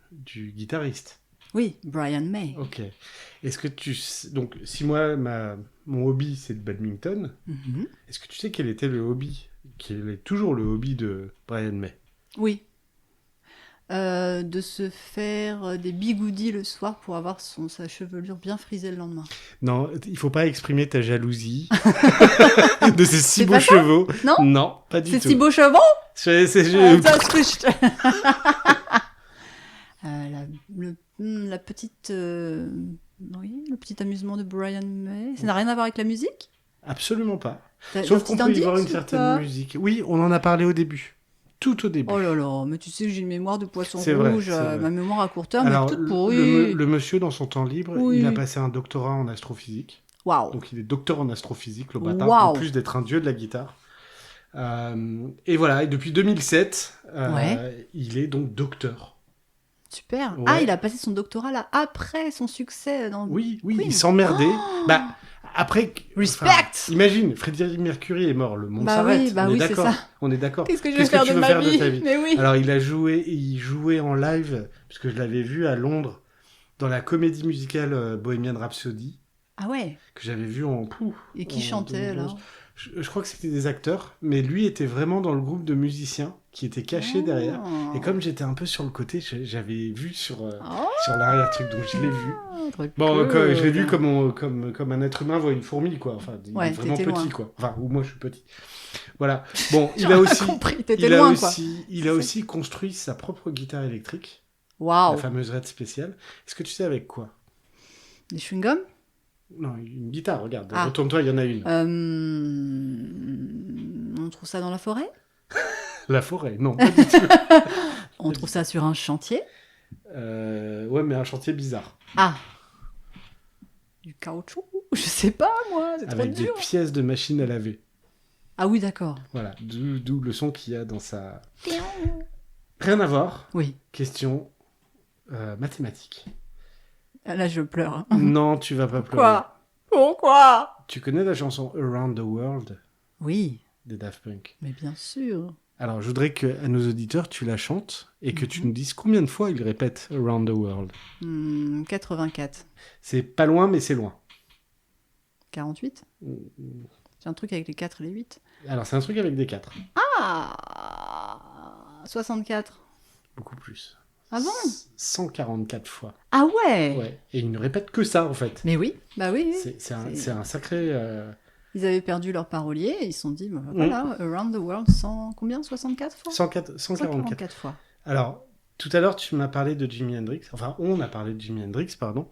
guitariste. oui, Brian May. Ok. Est-ce que donc, si moi, mon hobby, c'est le badminton, Mhm. est-ce que tu sais quel était le hobby, quel est toujours le hobby de Brian May? Oui. De se faire des bigoudis le soir pour avoir sa chevelure bien frisée le lendemain. Non, il faut pas exprimer ta jalousie de ces si C'est beaux pas ça chevaux. Non Non, pas du C'est tout. si beau chevaux Ça se touche. La petite... oui, le petit amusement de Brian May. Ça n'a rien à voir avec la musique? Absolument pas. T'as Sauf un qu'on petit peut y voir indice une ou certaine pas? musique. Oui, on en a parlé au début. Tout au début. Oh là là, mais tu sais que j'ai une mémoire de poisson C'est vrai, rouge, c'est vrai. ma mémoire à court terme est Alors, toute le pourrie. monsieur, dans son temps libre, Oui. il a passé un doctorat en astrophysique. Waouh. Donc il est docteur en astrophysique, le bâtard, Waouh. en plus d'être un dieu de la guitare. Et voilà, et depuis 2007, Ouais. il est donc docteur. Super. Ouais. Ah, il a passé son doctorat là, après son succès dans... Oui, Queen. il s'emmerdait. Oh. Bah, après... Respect. Imagine, Freddie Mercury est mort, le monde Bah s'arrête. oui, bah on est oui, c'est d'accord. ça. On est d'accord. Qu'est-ce que je vais faire tu de veux ma faire vie? de ta vie? Mais oui. Alors il jouait en live, parce que je l'avais vu à Londres, dans la comédie musicale Bohemian Rhapsody, Ah ouais. que j'avais vu en... Et qui en chantait 2011. là? Je crois que c'était des acteurs, mais lui était vraiment dans le groupe de musiciens qui était caché derrière. Et comme j'étais un peu sur le côté, j'avais vu sur l'arrière-truc, donc je l'ai vu. Bon, je l'ai vu comme un être humain voit une fourmi, quoi. Enfin, il Ouais, est vraiment t'étais petit, loin. quoi. Enfin, ou moi, je suis petit. Voilà. Bon, il J'en a ai aussi... compris, t'étais Il a loin quoi. aussi construit sa propre guitare électrique, la Waouh. fameuse Red spéciale. Est-ce que tu sais avec quoi? Des chewing-gums? Non, une guitare, regarde. Ah. Retourne-toi, il y en a une. On trouve ça dans la forêt? La forêt, non, pas du tout. On trouve ça sur un chantier? Ouais, mais un chantier bizarre. Ah. Du caoutchouc? Je sais pas moi, c'est trop Avec des dur. pièces de machine à laver. Ah oui, d'accord. Voilà, d'où le son qu'il y a dans sa... Rien à voir. Oui. Question mathématique. Là, je pleure. Non, tu vas pas pleurer. Quoi? Pourquoi? Tu connais la chanson Around the World Oui, des Daft Punk? mais bien sûr. Alors, je voudrais que à nos auditeurs, tu la chantes et que tu nous dises combien de fois ils répètent Around the World. 84. C'est pas loin, mais c'est loin. 48? C'est un truc avec les 4 et les 8. Alors, c'est un truc avec des 4. Ah 64. Beaucoup plus. Ah bon? 144 fois. Ah ouais, Ouais. Et ils ne répètent que ça, en fait. Mais oui, bah oui. C'est un sacré... Ils avaient perdu leur parolier et ils se sont dit, voilà, Around the World, combien 64 fois 144 fois. Alors, tout à l'heure, tu m'as parlé de Jimi Hendrix. Enfin, on a parlé de Jimi Hendrix, pardon.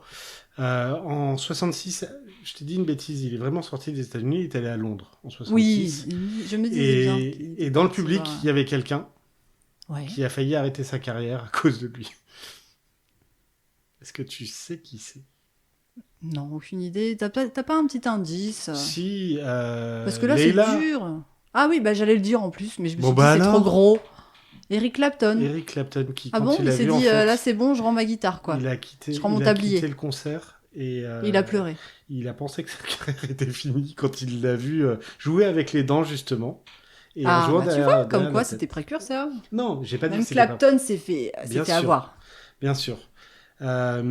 En 66, je t'ai dit une bêtise, il est vraiment sorti des États-Unis, il est allé à Londres en 66. Oui, je me disais bien. Et dans le public, il y avait quelqu'un ouais. qui a failli arrêter sa carrière à cause de lui. Est-ce que tu sais qui c'est? Non, aucune idée. T'as pas un petit indice? Si, Parce que là, Leila. c'est dur. Ah oui, j'allais le dire en plus, mais je me suis dit, bah c'est alors. trop gros. Eric Clapton. Eric Clapton qui, Ah quand bon, il a s'est vu dit, en fait, là c'est bon, je rends ma guitare, quoi. il a quitté, Je rends mon il a tablier. quitté le concert et Il a pleuré. il a pensé que sa carrière était finie quand il l'a vu jouer avec les dents justement. Et en jouant tu derrière, vois, comme derrière quoi la tête. c'était précurseur. Non, j'ai pas dit Même que c'était Clapton s'est fait avoir. Bien sûr. T'as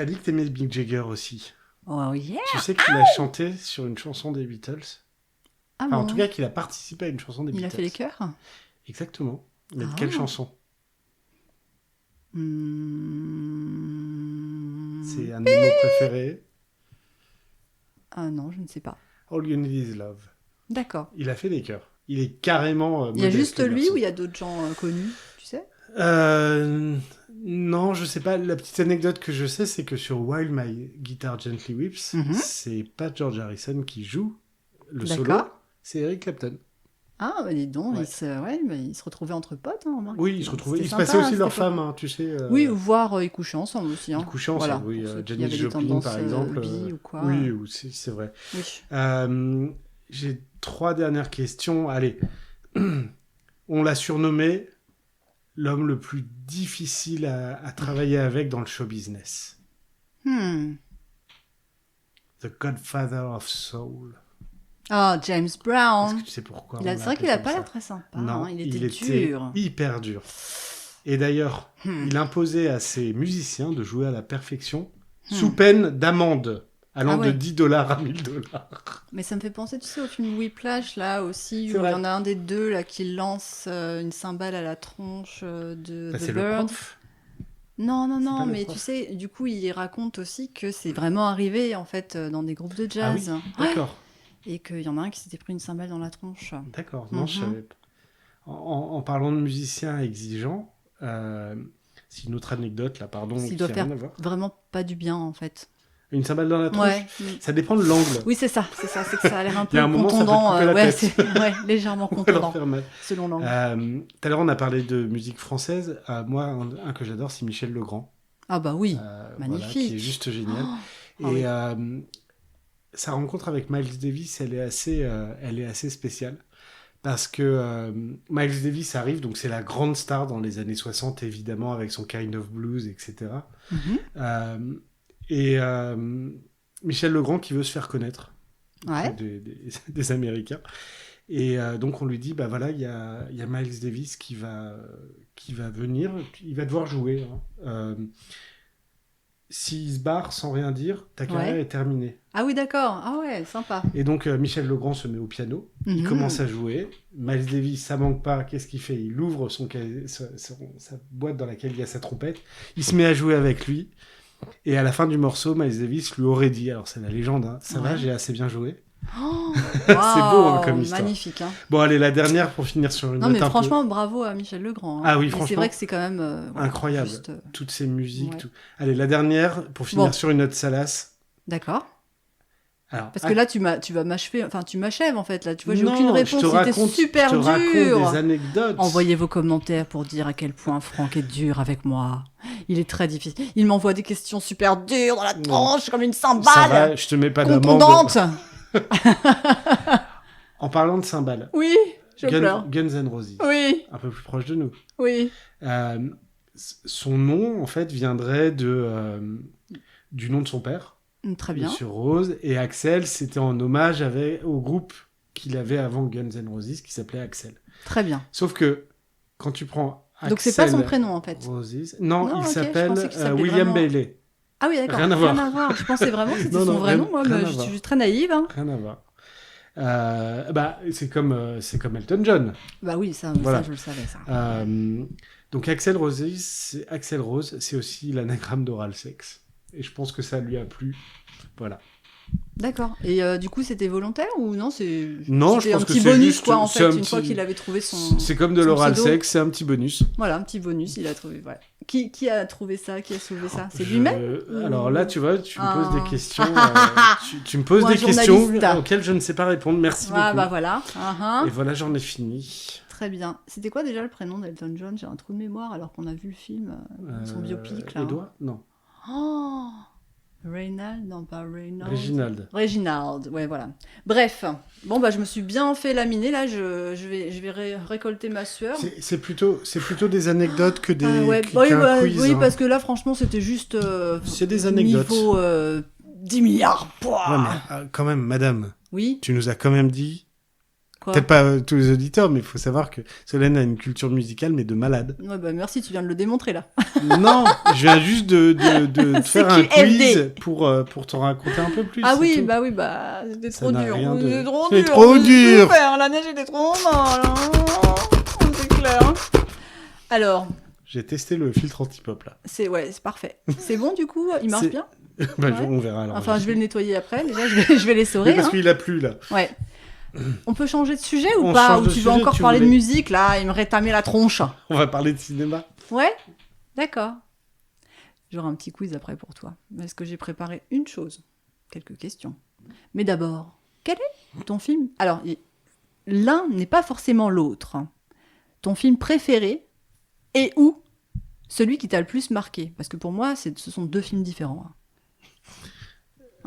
dit que t'aimais Mick Jagger aussi. Oh yeah. Tu sais qu'il a chanté sur une chanson des Beatles. Ah Enfin, bon. en tout cas, qu'il a participé à une chanson des Beatles. Il a fait les chœurs. Exactement. Mais de quelle chanson? C'est un de mes mots préférés. Ah non, je ne sais pas. All You Need Is Love. D'accord. Il a fait des chœurs. Il est carrément. Il y a juste lui ou il y a d'autres gens connus, tu sais? Non, je sais pas. La petite anecdote que je sais, c'est que sur While My Guitar Gently Weeps, c'est pas George Harrison qui joue le solo, c'est Eric Clapton. Ah, bah dis donc, Ouais. ils se retrouvaient entre potes. Hein, Oui, ils se retrouvaient. C'était Ils se sympa, passaient aussi cette leurs époque. femmes, hein, tu sais. Oui, voire ils couchaient ensemble aussi. Hein. Ils couchaient ensemble, Voilà, oui. pour ceux qui Janis avaient des Joplin, tendances, par exemple. bi ou quoi. Oui, c'est vrai. Oui. J'ai 3 dernières questions. Allez. On l'a surnommé l'homme le plus difficile à travailler avec dans le show business. The Godfather of Soul. Ah, James Est-ce Brown. que tu sais pourquoi C'est vrai qu'il a pas l'air très sympa. Non, hein. Il il était était dur. hyper dur. Et d'ailleurs, il imposait à ses musiciens de jouer à la perfection sous peine d'amende allant de $10 à $1000. Mais ça me fait penser, tu sais, au film Whiplash, là aussi, C'est où vrai. il y en a un des deux là, qui lance une cymbale à la tronche de Bah, The c'est le Bird. prof. Non, pas le mais prof. tu sais, du coup, il raconte aussi que c'est vraiment arrivé, en fait, dans des groupes de jazz. Ah oui, d'accord. Et qu'il y en a un qui s'était pris une cymbale dans la tronche. D'accord, non, je savais pas. En parlant de musiciens exigeants, c'est une autre anecdote, là, pardon, Il qui doit a faire rien à voir. vraiment pas du bien, en fait. Une cymbale dans la tronche, Ouais. ça dépend de l'angle. Oui, c'est ça, c'est que ça a l'air un Il y peu a un moment, ça peut te contondant. couper la Ouais, tête. c'est légèrement On va leur contondant, faire mal. selon l'angle. Tout à l'heure, on a parlé de musique française. Moi, un que j'adore, c'est Michel Legrand. Ah bah oui, magnifique. Voilà, qui est juste génial. Et sa rencontre avec Miles Davis, elle est assez spéciale. Parce que Miles Davis arrive, donc c'est la grande star dans les années 60, évidemment, avec son Kind of Blues, etc. Michel Legrand qui veut se faire connaître des Américains. Et donc on lui dit, bah voilà, il y a Miles Davis qui va venir, il va devoir jouer. S'il se barre sans rien dire, ta carrière est terminée. Ah oui, d'accord. Ah ouais, sympa. Et donc Michel Legrand se met au piano, il commence à jouer. Miles Davis, ça manque pas, qu'est-ce qu'il fait? Il ouvre sa boîte dans laquelle il y a sa trompette, il se met à jouer avec lui. Et à la fin du morceau, Miles Davis lui aurait dit, alors c'est la légende, hein, ça va, j'ai assez bien joué. Oh, c'est beau hein, comme histoire. Magnifique. Hein. Bon, allez, la dernière pour finir sur une Non, note mais franchement, bravo à Michel Legrand. Hein. Ah oui, et franchement. c'est vrai que c'est quand même incroyable. Juste, toutes ces musiques. Tout... Allez, la dernière pour finir sur une note salace. D'accord. Alors, parce que là, tu vas m'achever. Enfin, tu m'achèves en fait. Là, tu vois, j'ai non, aucune réponse. C'était super dur. Je te raconte des anecdotes. Envoyez vos commentaires pour dire à quel point Franck est dur avec moi. Il est très difficile. Il m'envoie des questions super dures dans la tronche comme une cymbale. Ça va, je te mets pas d'amende. En parlant de cymbales. Oui, je pleure. Guns N' Roses. Oui. Un peu plus proche de nous. Oui. Son nom, en fait, viendrait du nom de son père. Très bien. Monsieur Rose. Et Axel, c'était en hommage au groupe qu'il avait avant Guns N' Roses, qui s'appelait Axel. Très bien. Sauf que, quand tu prends Axel... Donc c'est pas son prénom, en fait. Roses... Non, il s'appelle William vraiment... Bailey. Ah oui, d'accord. Rien à voir. Je pensais vraiment que c'était son vrai nom. Moi, je suis très naïve. Hein. Rien à voir. C'est comme Elton John. Bah oui, ça je le savais. Ça. Donc Axel Rose, c'est aussi l'anagramme d'oral sexe. Et je pense que ça lui a plu. Voilà. D'accord. Et du coup, c'était volontaire ou non? Non, je C'était un pense que petit c'est bonus, juste- quoi, en c'est fait, un une petit- fois qu'il avait trouvé son. C'est comme de son l'oral pseudo. sexe, c'est un petit bonus. Voilà, un petit bonus, il a trouvé. Voilà. Qui a trouvé ça? Qui a sauvé ça? C'est lui-même? Alors là, tu vois, tu me poses des Ah. questions. Tu me poses Ou un des questions journaliste. auxquelles je ne sais pas répondre. Merci Ah, beaucoup. bah voilà. Et voilà, j'en ai fini. Très bien. C'était quoi déjà le prénom d'Elton John? J'ai un trou de mémoire alors qu'on a vu le film, son biopic là. Edouard? Non. Oh, Reynald? Non, pas Reynald. Reginald. Ouais, voilà. Bref. Bon, bah, je me suis bien fait laminer là. Je vais récolter ma sueur. C'est plutôt des anecdotes que des Ah ouais, qu'un quiz. oui, hein. parce que là, franchement, c'était juste. C'est des anecdotes. Niveau 10 milliards. Pouah. Ouais, mais quand même, madame, Oui, tu nous as quand même dit. quoi. Peut-être pas tous les auditeurs, mais il faut savoir que Solène a une culture musicale, mais de malade. Ouais, bah, merci, tu viens de le démontrer là. Non, je viens juste de faire un CQFD. quiz pour t'en raconter un peu plus. Ah c'est oui, tout. bah, c'était Ça trop n'a dur. rien de- C'était trop C'est dur. trop j'ai dur. souffert, la neige était trop mal. C'est clair. Alors, J'ai testé le filtre anti-pop là. c'est parfait. C'est bon du coup, il marche C'est- bien. Bah, Ouais. on verra alors. Enfin, je vais le nettoyer après. Déjà, je vais l'essorer. Oui, parce hein. qu'il a plu là. Ouais. On peut changer de sujet ou On pas? change Ou de tu veux sujet, encore tu parler de voulais. musique là? Il me rétamer la tronche. On va parler de cinéma. Ouais. D'accord. J'aurai un petit quiz après pour toi. Est-ce que j'ai préparé une chose? Quelques questions. Mais d'abord, quel est ton film? Alors, l'un n'est pas forcément l'autre. Hein. Ton film préféré et ou celui qui t'a le plus marqué? Parce que pour moi, ce sont deux films différents. Hein.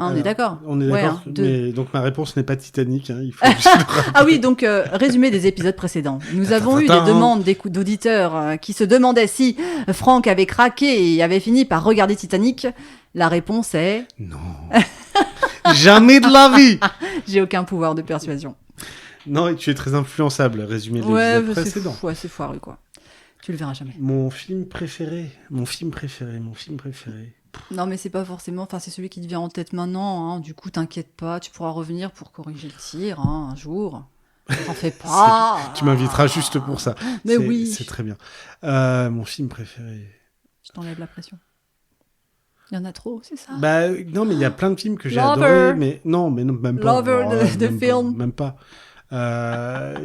Hein, on est d'accord? On est Ouais, d'accord. hein, deux. Mais donc ma réponse n'est pas Titanic. Hein, il faut juste... Ah oui, donc résumé des épisodes précédents. Nous avons eu des demandes d'auditeurs qui se demandaient si Franck avait craqué et avait fini par regarder Titanic. La réponse est Non. Jamais de la vie. j'ai aucun pouvoir de persuasion. Non, et tu es très influençable. Résumé de Ouais, l'épisode précédent. c'est foireux quoi. Tu le verras jamais. Mon film préféré. Non, mais c'est pas forcément. Enfin, c'est celui qui te vient en tête maintenant. Hein. Du coup, t'inquiète pas, tu pourras revenir pour corriger le tir un jour. T'en fais pas. Tu m'inviteras juste pour ça. Mais oui. C'est très bien. Mon film préféré. Je t'enlève la pression. Il y en a trop, c'est ça? Bah non, mais il y a plein de films que j'ai Lover. adorés, mais non, même pas. Lover, même film. pas, même pas.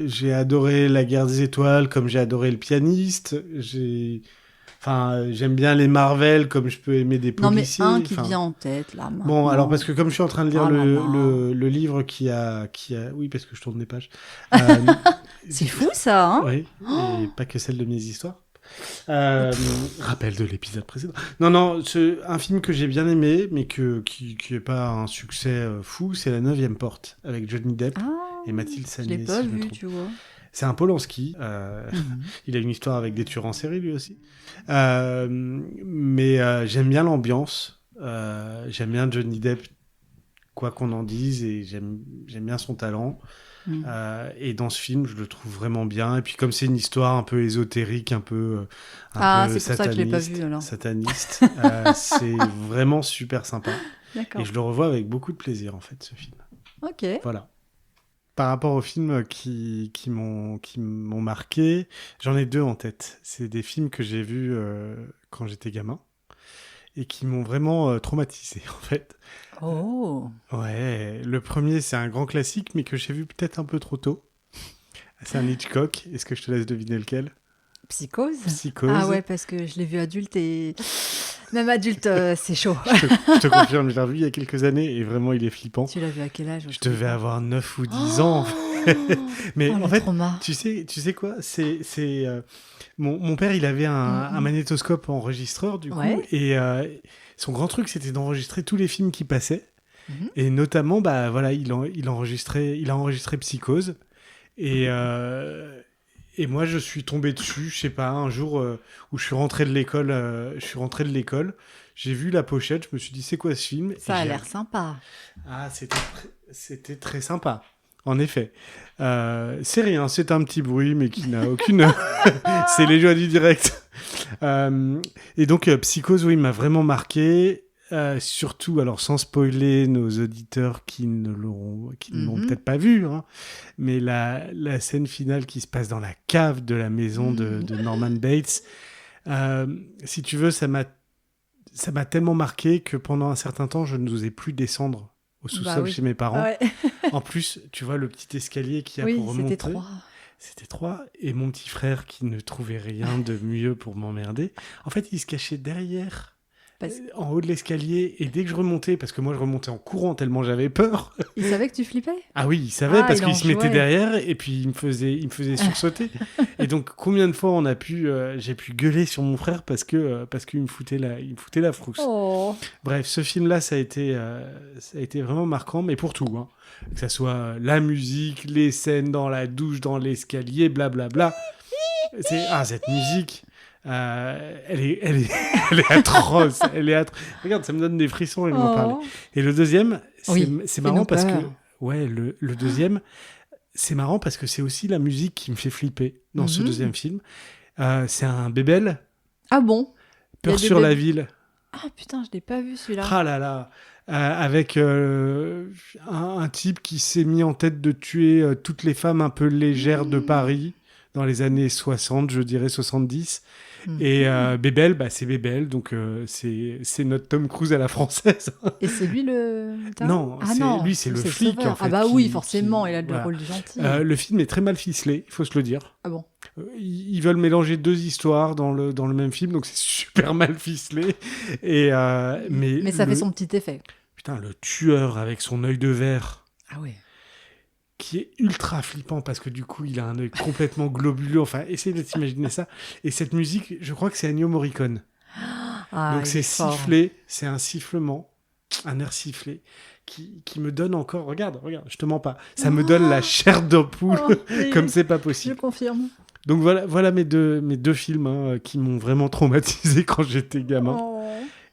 J'ai adoré La Guerre des Étoiles, comme j'ai adoré Le Pianiste. J'aime bien les Marvel, comme je peux aimer des Non, mais policiers. un qui te vient en tête, là, maintenant. Bon, alors, parce que comme je suis en train de lire Oh là là. le livre qui a... Oui, parce que je tourne les pages. C'est fou, ça, hein? Oui, et pas que celle de mes histoires. Rappel de l'épisode précédent. Non, c'est un film que j'ai bien aimé, mais qui est pas un succès fou, c'est La 9e Porte, avec Johnny Depp et Mathilde Je Sagné. l'ai pas si je me vu, trompe. tu vois. C'est un Polanski. Il a une histoire avec des tueurs en série, lui aussi. Mais j'aime bien l'ambiance. J'aime bien Johnny Depp, quoi qu'on en dise, et j'aime bien son talent. Et dans ce film, je le trouve vraiment bien. Et puis, comme c'est une histoire un peu ésotérique, un peu C'est pour ça que je l'ai pas vu, alors. sataniste, c'est vraiment super sympa. D'accord. Et je le revois avec beaucoup de plaisir, en fait, ce film. Ok. Voilà. Par rapport aux films qui m'ont marqué, j'en ai deux en tête. C'est des films que j'ai vus quand j'étais gamin et qui m'ont vraiment traumatisé, en fait. Oh. Ouais, le premier, c'est un grand classique, mais que j'ai vu peut-être un peu trop tôt. C'est un Hitchcock. Est-ce que je te laisse deviner lequel? Psychose? Psychose. Ah ouais, parce que je l'ai vu adulte et... Même adulte, c'est chaud. Je te confirme, je l'ai revu il y a quelques années et vraiment, il est flippant. Tu l'as vu à quel âge? Je devais avoir 9 ou 10 ans. Mais en fait, trauma. tu sais quoi? Mon père, il avait un magnétoscope enregistreur, du coup. Ouais. Et son grand truc, c'était d'enregistrer tous les films qui passaient. Et notamment, bah, voilà, il a enregistré Psychose. Et moi, je suis tombé dessus, je sais pas, un jour où je suis rentré de l'école. J'ai vu la pochette, je me suis dit, c'est quoi ce film? Ça a l'air sympa. Ah, c'était très sympa. En effet. C'est rien, c'est un petit bruit, mais qui n'a aucune... C'est les joies du direct. Et donc, Psychose, oui, m'a vraiment marqué. Surtout, alors sans spoiler nos auditeurs qui ne l'ont peut-être pas vu, hein, mais la scène finale qui se passe dans la cave de la maison de Norman Bates, si tu veux, ça m'a tellement marqué que pendant un certain temps, je n'osais plus descendre au sous-sol chez mes parents. Ouais. En plus, tu vois le petit escalier qu'il y a Oui, pour remonter. c'était 3. C'était 3. Et mon petit frère qui ne trouvait rien de mieux pour m'emmerder. En fait, il se cachait derrière, en haut de l'escalier. Et dès que je remontais, parce que moi je remontais en courant tellement j'avais peur. Il savait que tu flippais? Ah oui, il savait parce il qu'il en se mettait jouait. derrière et puis il me faisait sursauter. Et donc combien de fois j'ai pu gueuler sur mon frère parce qu'il me foutait la frousse. Oh. Bref, ce film-là, ça a été vraiment marquant, mais pour tout, hein. Que ça soit la musique, les scènes dans la douche, dans l'escalier, blablabla. Cette musique, elle est atroce. Regarde, ça me donne des frissons avec m'en parler. Et le deuxième, c'est marrant parce que, le deuxième, c'est marrant parce que c'est aussi la musique qui me fait flipper dans ce deuxième film. C'est un bébel. Ah bon? Peur sur la ville. Ah putain, je l'ai pas vu celui-là. Ah là là. Avec un type qui s'est mis en tête de tuer toutes les femmes un peu légères de Paris dans les années 60, je dirais 70. Et Bébel, c'est Bébel, donc c'est notre Tom Cruise à la française. Et c'est lui le... Non, lui c'est le flic en fait. Ah bah oui, forcément, il a le rôle du gentil. Le film est très mal ficelé, il faut se le dire. Ah bon? Ils veulent mélanger 2 histoires dans le même film, donc c'est super mal ficelé. Mais ça fait son petit effet. Putain, le tueur avec son œil de verre. Ah ouais. Qui est ultra flippant parce que du coup, il a un œil complètement globuleux. Enfin, essayez de t'imaginer ça. Et cette musique, je crois que c'est Ennio Morricone. Donc c'est sifflé, c'est un sifflement, un air sifflé. Qui me donne encore... Regarde, je te mens pas. Ça me donne la chair de poule comme c'est pas possible. Je confirme. Donc voilà mes deux films qui m'ont vraiment traumatisé quand j'étais gamin. Oh.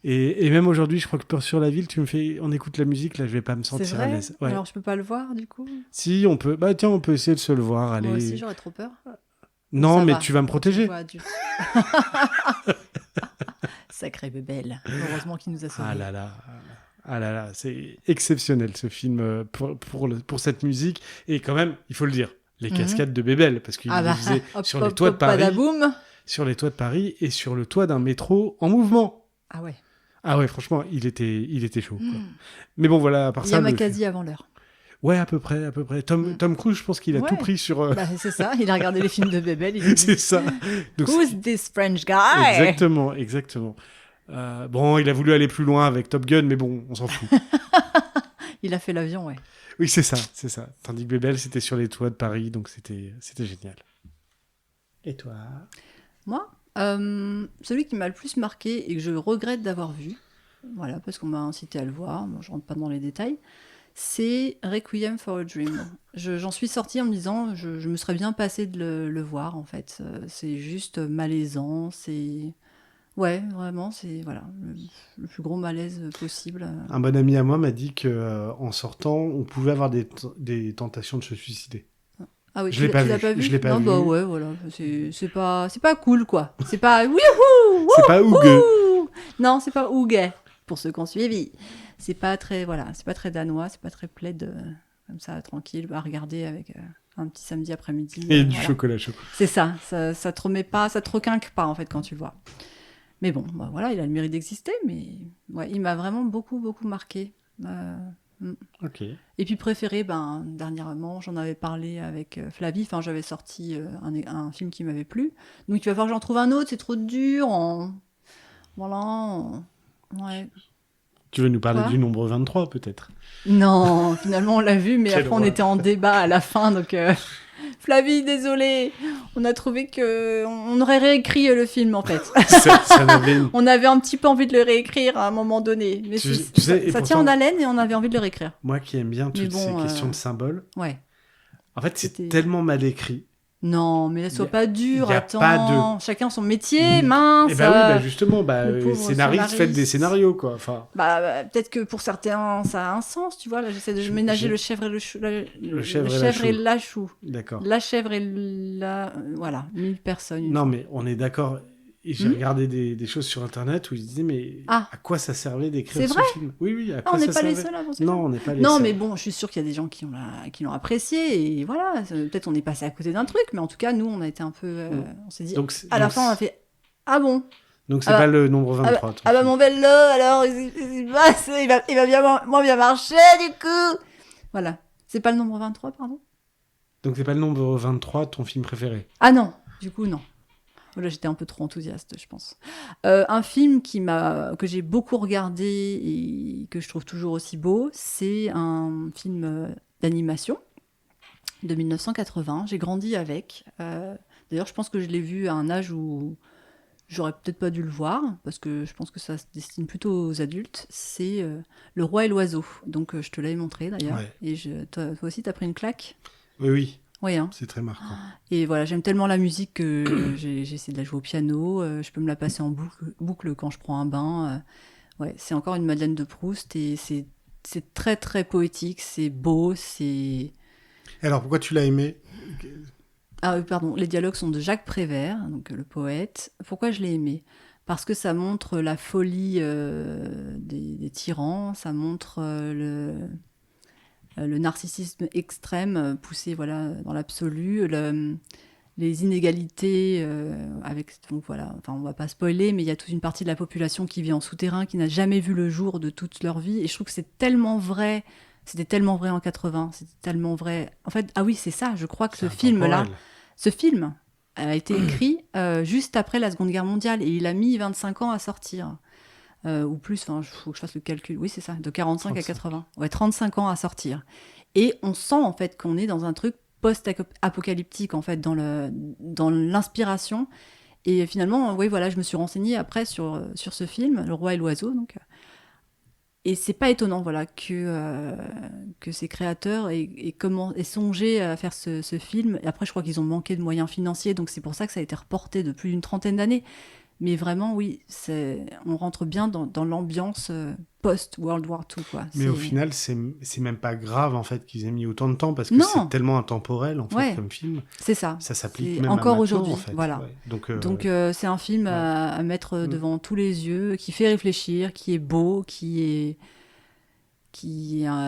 Et même aujourd'hui, je crois que Peur sur la ville, tu me fais... On écoute la musique, là, je vais pas me sentir à l'aise. Ouais. Alors je peux pas le voir, du coup? Si, on peut... Bah tiens, on peut essayer de se le voir, allez. Moi aussi, j'aurais trop peur. Non, ça mais va. tu vas me protéger. Sacré bébelle. Heureusement qu'il nous a sauvés. Ah là là, c'est exceptionnel ce film pour cette musique. Et quand même, il faut le dire, les cascades de Bébel, parce qu'il les faisait sur les toits de Paris. Sur les toits de Paris et sur le toit d'un métro en mouvement. Ah ouais. Ah ouais, franchement, il était chaud. Quoi. Mais bon, voilà, à part ça... Yamakasi avant l'heure. Ouais, à peu près. Tom Cruise, je pense qu'il a tout pris sur... c'est ça, il a regardé les films de Bébel. C'est ça. Donc, Who's this French guy? Exactement. Bon, il a voulu aller plus loin avec Top Gun, mais bon, on s'en fout. Il a fait l'avion, ouais. Oui, c'est ça. Tandis que Bébel, c'était sur les toits de Paris, donc c'était génial. Et toi? Moi, celui qui m'a le plus marqué et que je regrette d'avoir vu, voilà, parce qu'on m'a incité à le voir, bon, je rentre pas dans les détails, c'est Requiem for a Dream. J'en suis sortie en me disant, je me serais bien passé de le voir, en fait. C'est juste malaisant, c'est... Ouais, vraiment, c'est le plus gros malaise possible. Un bon ami à moi m'a dit qu'en sortant, on pouvait avoir des tentations de se suicider. Ah oui, je l'ai pas vu. Vu? Je l'ai pas vu. Bah ouais, voilà, c'est pas cool, quoi. C'est pas wouhou, c'est pas ougueux. Non, c'est pas ouguet, pour ceux qui ont suivi. C'est pas très danois, c'est pas très plaid, comme ça, tranquille, à regarder avec un petit samedi après-midi. Et du chocolat chaud. C'est ça te remet pas, ça te requinque pas, en fait, quand tu le vois. Mais bon, bah voilà, il a le mérite d'exister, mais ouais, il m'a vraiment beaucoup, beaucoup marqué. Ok. Et puis préféré, dernièrement, j'en avais parlé avec Flavie, j'avais sorti un film qui m'avait plu. Donc il va falloir que j'en trouve un autre, c'est trop dur. Ouais. Tu veux nous parler du nombre 23, peut-être? Non, finalement on l'a vu, mais après on était en débat à la fin, donc... Flavie, désolée, on a trouvé qu'on aurait réécrit le film en fait. On avait un petit peu envie de le réécrire à un moment donné, mais ça tient en haleine et on avait envie de le réécrire. Moi qui aime bien toutes ces questions de symboles, en fait c'est tellement mal écrit. Non, mais sois pas dur, attends. Chacun son métier, mince. Et oui, justement, scénariste, faites des scénarios, quoi. Enfin... peut-être que pour certains, ça a un sens, tu vois. Là, j'essaie de ménager le chèvre et le chèvre et la chou. D'accord. La chèvre et la... Voilà, 1000 personnes. Non, mais on est d'accord. Et j'ai regardé des choses sur Internet où ils disaient, mais à quoi ça servait d'écrire ce film? Oui, à quoi ça servait? On n'est pas les seuls à penser. Non, on n'est pas les seuls. Non, mais bon, je suis sûre qu'il y a des gens qui l'ont apprécié, et voilà, peut-être on est passé à côté d'un truc, mais en tout cas, nous, on a été un peu... on s'est dit, à la fin, on a fait, ah bon? Donc c'est pas le nombre 23. Ah bah mon vélo, alors, il va bien, moins bien marcher, du coup. Voilà. C'est pas le nombre 23, pardon? Donc c'est pas le nombre 23, ton film préféré? Ah non, du coup, non. Là, j'étais un peu trop enthousiaste, je pense. Un film que j'ai beaucoup regardé et que je trouve toujours aussi beau, c'est un film d'animation de 1980. J'ai grandi avec. D'ailleurs, je pense que je l'ai vu à un âge où j'aurais peut-être pas dû le voir, parce que je pense que ça se destine plutôt aux adultes. C'est Le Roi et l'Oiseau. Donc, je te l'avais montré, d'ailleurs. Ouais. Et toi aussi, t'as pris une claque? Oui. Oui, hein. C'est très marquant. Et voilà, j'aime tellement la musique que j'ai essayé de la jouer au piano. Je peux me la passer en boucle quand je prends un bain. Ouais, c'est encore une Madeleine de Proust et c'est très très poétique, c'est beau, c'est... Alors pourquoi tu l'as aimé? Ah oui, pardon, les dialogues sont de Jacques Prévert, donc le poète. Pourquoi je l'ai aimé? Parce que ça montre la folie des tyrans, ça montre le narcissisme extrême poussé voilà, dans l'absolu, les inégalités avec... Donc voilà, enfin, on va pas spoiler, mais il y a toute une partie de la population qui vit en souterrain, qui n'a jamais vu le jour de toute leur vie. Et je trouve que c'est tellement vrai. C'était tellement vrai en 80, c'était tellement vrai. En fait, ah oui, c'est ça, je crois que ce film-là, ce film a été écrit juste après la Seconde Guerre mondiale et il a mis 25 ans à sortir. Ou plus, il faut que je fasse le calcul. Oui, c'est ça, de 45 à 80. Ouais, 35 ans à sortir. Et on sent en fait qu'on est dans un truc post-apocalyptique, en fait, dans l'inspiration. Et finalement, oui, voilà, je me suis renseignée après sur ce film, Le Roi et l'Oiseau, donc. Et c'est pas étonnant, voilà, que ces créateurs aient songé à faire ce film. Et après, je crois qu'ils ont manqué de moyens financiers, donc c'est pour ça que ça a été reporté de plus d'une trentaine d'années. Mais vraiment, oui, on rentre bien dans l'ambiance post-World War II, quoi. Mais au final, c'est même pas grave, en fait, qu'ils aient mis autant de temps, parce que c'est tellement intemporel, en fait, comme film. C'est ça. Ça s'applique même encore à aujourd'hui, en fait. voilà. Ouais. Donc c'est un film à mettre devant tous les yeux, qui fait réfléchir, qui est beau, qui est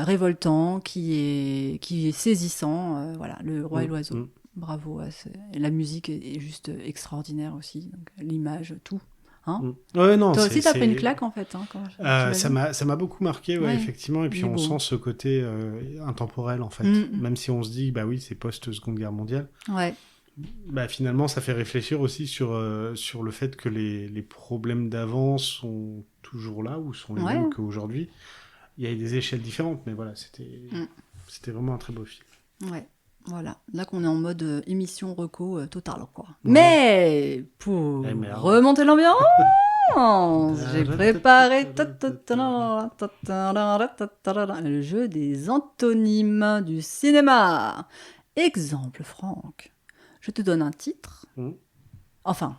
révoltant, qui est saisissant. Voilà, Le Roi et l'Oiseau. Bravo. Et la musique est juste extraordinaire aussi. Donc, l'image, tout. Hein ouais, non, toi aussi, t'as pris une claque, en fait. Hein, ça m'a beaucoup marqué, effectivement. Et puis, on sent ce côté intemporel, en fait. Même si on se dit, bah oui, c'est post-Seconde Guerre mondiale. Ouais. Bah, finalement, ça fait réfléchir aussi sur le fait que les problèmes d'avant sont toujours là, ou sont les mêmes qu'aujourd'hui. Il y a des échelles différentes, mais voilà, c'était vraiment un très beau film. Ouais. Voilà, là qu'on est en mode émission reco totale, quoi. Ouais. Mais pour remonter l'ambiance, j'ai préparé le jeu des antonymes du cinéma. Exemple, Franck, je te donne un titre. Enfin,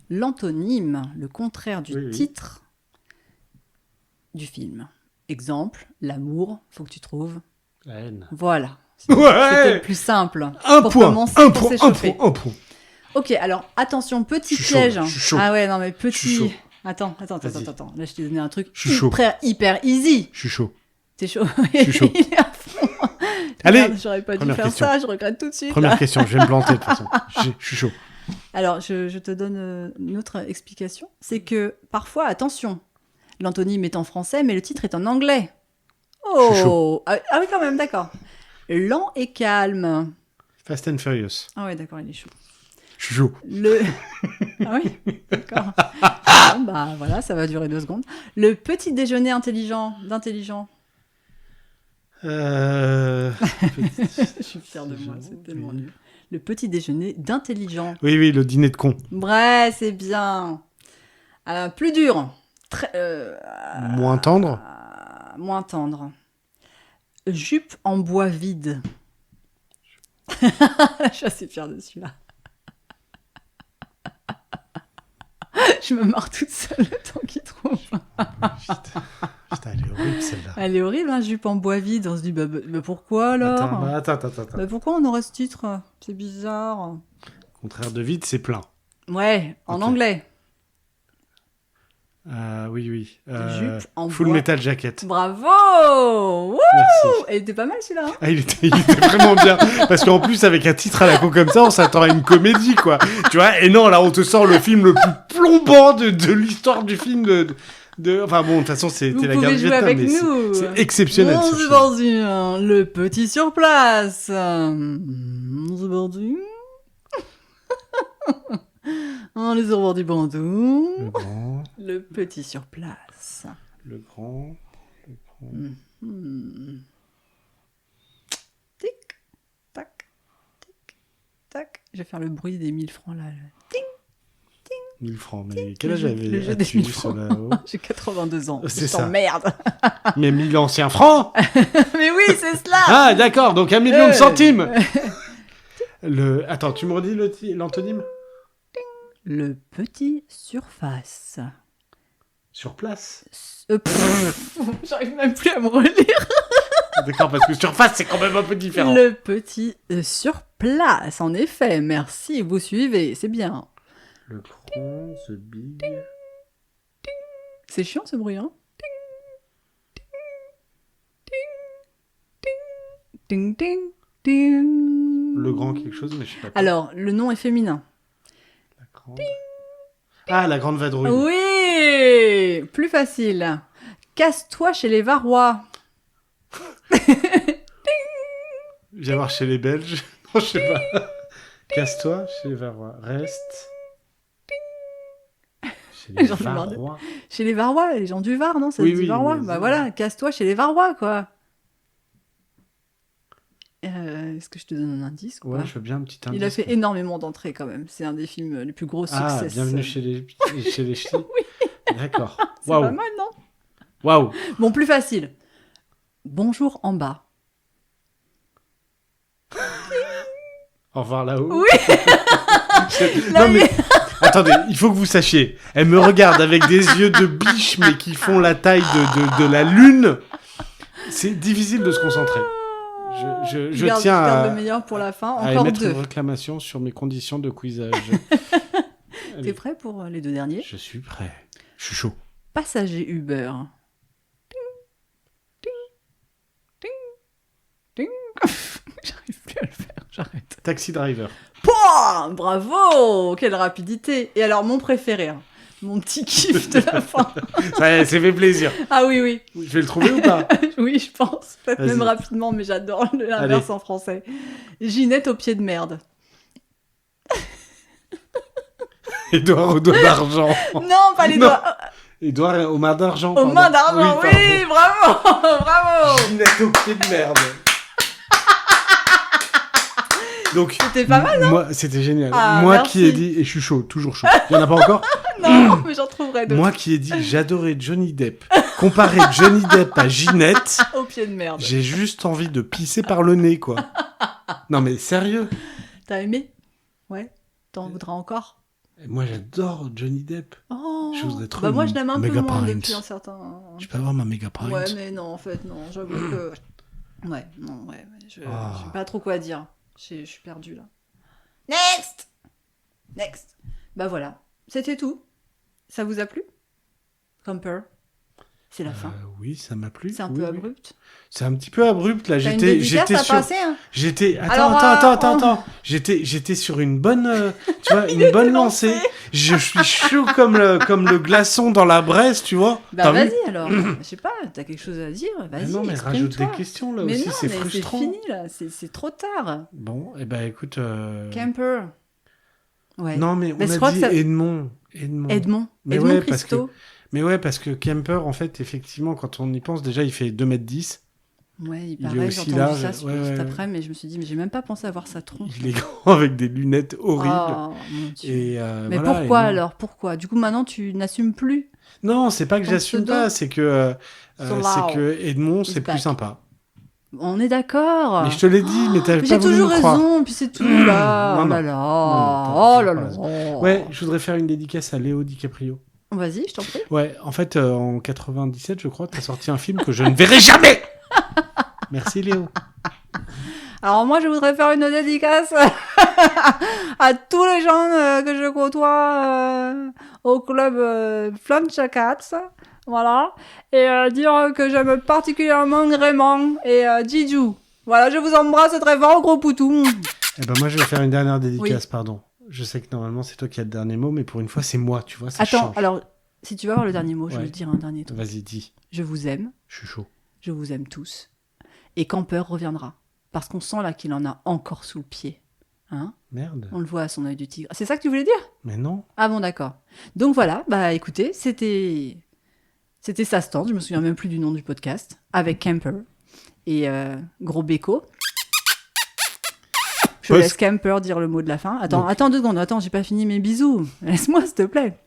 l'antonyme, le contraire du titre du film. Exemple, l'amour, faut que tu trouves. La haine. Voilà. C'était le plus simple. Un point. Ok, alors attention, petit piège. Je suis chaud. Ah ouais, non mais petit. Attends. Là, je t'ai donné un truc hyper easy. Je suis chaud. T'es chaud. Je suis chaud. Il est à fond. Allez. Merde, j'aurais pas dû faire ça. Je regrette tout de suite. Première question. Je vais me planter de toute façon. Je suis chaud. Alors, je te donne une autre explication. C'est que parfois, attention, l'antonyme est en français, mais le titre est en anglais. Oh. Je suis chaud. Ah oui, quand même, d'accord. Lent et calme. Fast and Furious. Ah ouais, d'accord, il est chaud. Je suis chaud. Ah oui, d'accord. Bon, bah voilà, ça va durer 2 secondes. Le petit déjeuner d'intelligent. Je suis fière de moi, c'est tellement nul. Le petit déjeuner d'intelligent. Oui, le dîner de con. Ouais, c'est bien. Plus dur. Moins tendre. Moins tendre. Jupe en bois vide. Je suis assez fière de celui-là. Je me marre toute seule le temps qu'il trouve. Putain, elle est horrible celle-là. Elle est horrible, hein, jupe en bois vide. On se dit, bah pourquoi alors? Attends. Bah, pourquoi on aurait ce titre? C'est bizarre. Contraire de vide, c'est plein. Ouais, en anglais. Oui, oui. Jupe en Full bois. Metal Jacket. Bravo. Wouh. Merci. Et était pas mal celui-là. Hein. Ah, il était vraiment bien. Parce qu'en plus, avec un titre à la con comme ça, on s'attend à une comédie, quoi. Tu vois. Et non, là, on te sort le film le plus plombant de l'histoire du film Enfin bon, de toute façon, c'était Vous la pouvez guerre du jouer Vietnam, avec mais nous. c'est exceptionnel. On ce se film. parti, le petit sur place. On se parti. On les au bord du bandeau. Le grand, Le petit sur place. le grand. Hmm. Tic, tac, tic, tac. Je vais faire le bruit des 1000 francs là. 1000 francs. Mais quel âge avait Le jeu des 1000 francs. là-haut? J'ai 82 ans. C'est Je ça. t'emmerde. Mais 1000 anciens francs. Mais oui, c'est cela. Ah, d'accord. Donc 1 million de centimes. Attends, tu me redis l'antonyme? Le petit surface. Sur place. J'arrive même plus à me relire. D'accord, parce que surface, c'est quand même un peu différent. Le petit sur place, en effet. Merci, vous suivez, c'est bien. Le grand, the big. C'est chiant ce bruit, hein? Ding, ding, ding. Le grand quelque chose, mais je sais pas quoi. Alors, le nom est féminin. La grande... Ah, la grande vadrouille. Oui, plus facile. Casse-toi chez les Varois. Viens voir chez les Belges. Non, je sais pas. Casse-toi chez les Varois. Reste. Chez les J'en ai marre de- Varois. Chez les Varois, les gens du Var, non? Ça Oui, se dit oui, Varois. mais Bah c'est- voilà, casse-toi chez les Varois, quoi. Est-ce que je te donne un indice ou Ouais, pas je veux bien un petit indice. Il a fait énormément d'entrées quand même. C'est un des films les plus gros Ah, succès. bienvenue chez les ch'tis. D'accord. C'est pas Waouh. mal, non? Waouh. Bon, plus facile. Bonjour en bas. Au revoir là-haut. Oui. Là, Non, mais... Attendez, il faut que vous sachiez. Elle me regarde avec des yeux de biche, mais qui font la taille de la lune. C'est difficile de se concentrer. Je garde, tiens garde à, le meilleur pour la fin. à Encore émettre 2. une réclamation sur mes conditions de quizage. T'es Allez. prêt pour les 2 derniers? Je suis prêt. Je suis chaud. Passager Uber. Ding, ding, ding, ding. J'arrive plus à le faire, j'arrête. Taxi driver. Pouah, bravo, quelle rapidité. Et alors mon préféré, hein, mon petit kiff de la fin. Ça fait plaisir. Ah oui, oui, Je vais le trouver ou pas? oui, je pense. Peut-être Vas-y. même rapidement, mais j'adore l'inverse en français. Ginette au pied de merde. Édouard au doigt d'argent. Non, pas les Non. doigts. Édouard aux mains d'argent. Aux pardon. mains d'argent, Oui, oui, bravo, bravo. Ginette au pied de merde. Donc, C'était pas mal, moi, c'était génial. Ah, moi merci. qui ai dit, et je suis chaud, toujours chaud. Il y en a pas encore? Non, mais j'en trouverai d'autres. Moi qui ai dit que j'adorais Johnny Depp, comparer Johnny Depp à Ginette, Au pied de merde. j'ai juste envie de pisser par le nez, quoi. Non mais sérieux. T'as aimé? Ouais. T'en voudras encore? Moi j'adore Johnny Depp. Oh. Je voudrais trop Bah moi une je l'aime un peu Mega moins Pint. depuis un certain... Je peux avoir ma méga pint. Ouais, mais non, en fait, non. J'avoue que... Ouais, non, ouais. Je Ah. sais pas trop quoi dire. Je suis perdue, là. Next. Bah voilà. C'était tout. Ça vous a plu? Camper. C'est la fin. Oui, ça m'a plu. C'est un Oui, peu oui. abrupt. C'est un petit peu abrupt là. T'as une J'étais dédicace à sur. passer, hein? Alors, Attends. J'étais sur une bonne, tu vois, une bonne lancée. Je suis chaud comme le glaçon dans la braise, tu vois. Bah T'as vu? vas-y alors. Je sais pas, t'as quelque chose à dire? Mais Vas-y, non, mais rajoute exprime-toi. des questions là Mais aussi, non, c'est mais frustrant. c'est fini là, c'est trop tard. Bon, et ben écoute. Camper. Ouais. Non, mais Mais on je a crois dit que ça- Edmond. Edmond. Mais Edmond ouais, parce Christo. Mais ouais, parce que Kemper, en fait, effectivement, quand on y pense, déjà, il fait 2,10 m. Ouais, il est paraît, j'ai aussi entendu large, ça ouais, cet ouais. après, mais je me suis dit, mais j'ai même pas pensé à voir sa tronche. Il est grand avec des lunettes horribles. Oh mon Dieu. Et Mais voilà, pourquoi et non. alors? Pourquoi? Du coup, maintenant, tu n'assumes plus? Non, c'est pas que Ton j'assume pseudo pas, c'est que Solao. Edmond, c'est Is plus back. sympa. On est d'accord. Mais je te l'ai dit, mais t'avais Mais pas j'ai voulu toujours me croire. raison, puis c'est tout là. Non, Oh non. là là. Non, Oh t'as là pas là. raison. Ouais, je voudrais faire une dédicace à Léo DiCaprio. Vas-y, je t'en prie. Ouais, en fait, en 97, je crois, t'as sorti un film que je ne verrai jamais. Merci Léo. Alors moi, je voudrais faire une dédicace à tous les gens que je côtoie au club Flamme Cats, voilà, et dire que j'aime particulièrement Raymond et Jiju. Voilà, je vous embrasse très fort, gros poutou. Eh ben moi, je vais faire une dernière dédicace, pardon. Je sais que normalement, c'est toi qui as le dernier mot, mais pour une fois, c'est moi, tu vois, ça change. Alors, si tu veux avoir le dernier mot, je vais te dire un dernier truc. Vas-y, dis. Je vous aime. Je suis chaud. Je vous aime tous. Et Camper reviendra. Parce qu'on sent là qu'il en a encore sous le pied. Hein ? Merde. On le voit à son œil du tigre. C'est ça que tu voulais dire ? Mais non. Ah bon, d'accord. Donc voilà, bah écoutez, c'était Ça se tente, je me souviens même plus du nom du podcast, avec Camper et Gros Béco. Je laisse Camper dire le mot de la fin. Attends 2 secondes, j'ai pas fini mes bisous. Laisse-moi, s'il te plaît.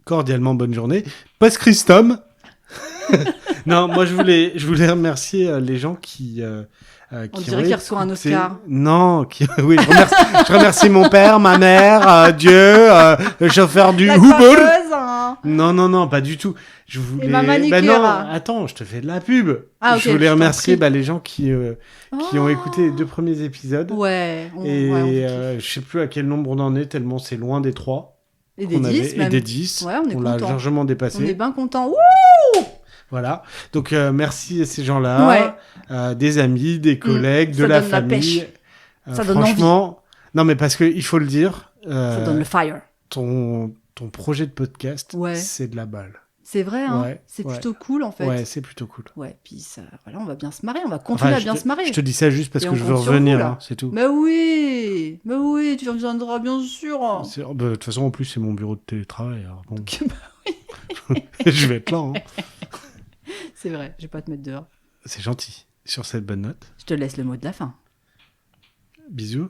Cordialement, bonne journée. Post-Christum. Non, moi, je voulais remercier les gens qui On dirait qu'il reçoit un Oscar. Non, oui, je remercie mon père, ma mère, Dieu, le chauffeur du Uber. Non, pas du tout. Je voulais. Et ma manicure. Non, attends, je te fais de la pub. Okay, je voulais remercier les gens qui ont écouté les 2 premiers épisodes. Ouais. Je sais plus à quel nombre on en est, tellement c'est loin des 3. Et des 10 même. Et des 10. Ouais, on l'a largement dépassé. On est bien contents. Wouh! Voilà. Donc, merci à ces gens-là. Ouais. Des amis, des collègues, de la famille. Ça donne envie. Franchement, non, mais parce qu'il faut le dire. Ça donne le fire. Ton projet de podcast, c'est de la balle. C'est vrai, hein. C'est plutôt cool, en fait. Ouais, c'est plutôt cool. Ouais, puis ça, voilà, on va bien se marrer, on va continuer à bien se marrer. Je te dis ça juste parce que je veux revenir, hein, c'est tout. Mais oui, tu reviendras bien sûr. De toute façon, en plus, c'est mon bureau de télétravail. Alors bon. Oui. Je vais être là. Hein. C'est vrai, je vais pas te mettre dehors. C'est gentil. Sur cette bonne note. Je te laisse le mot de la fin. Bisous.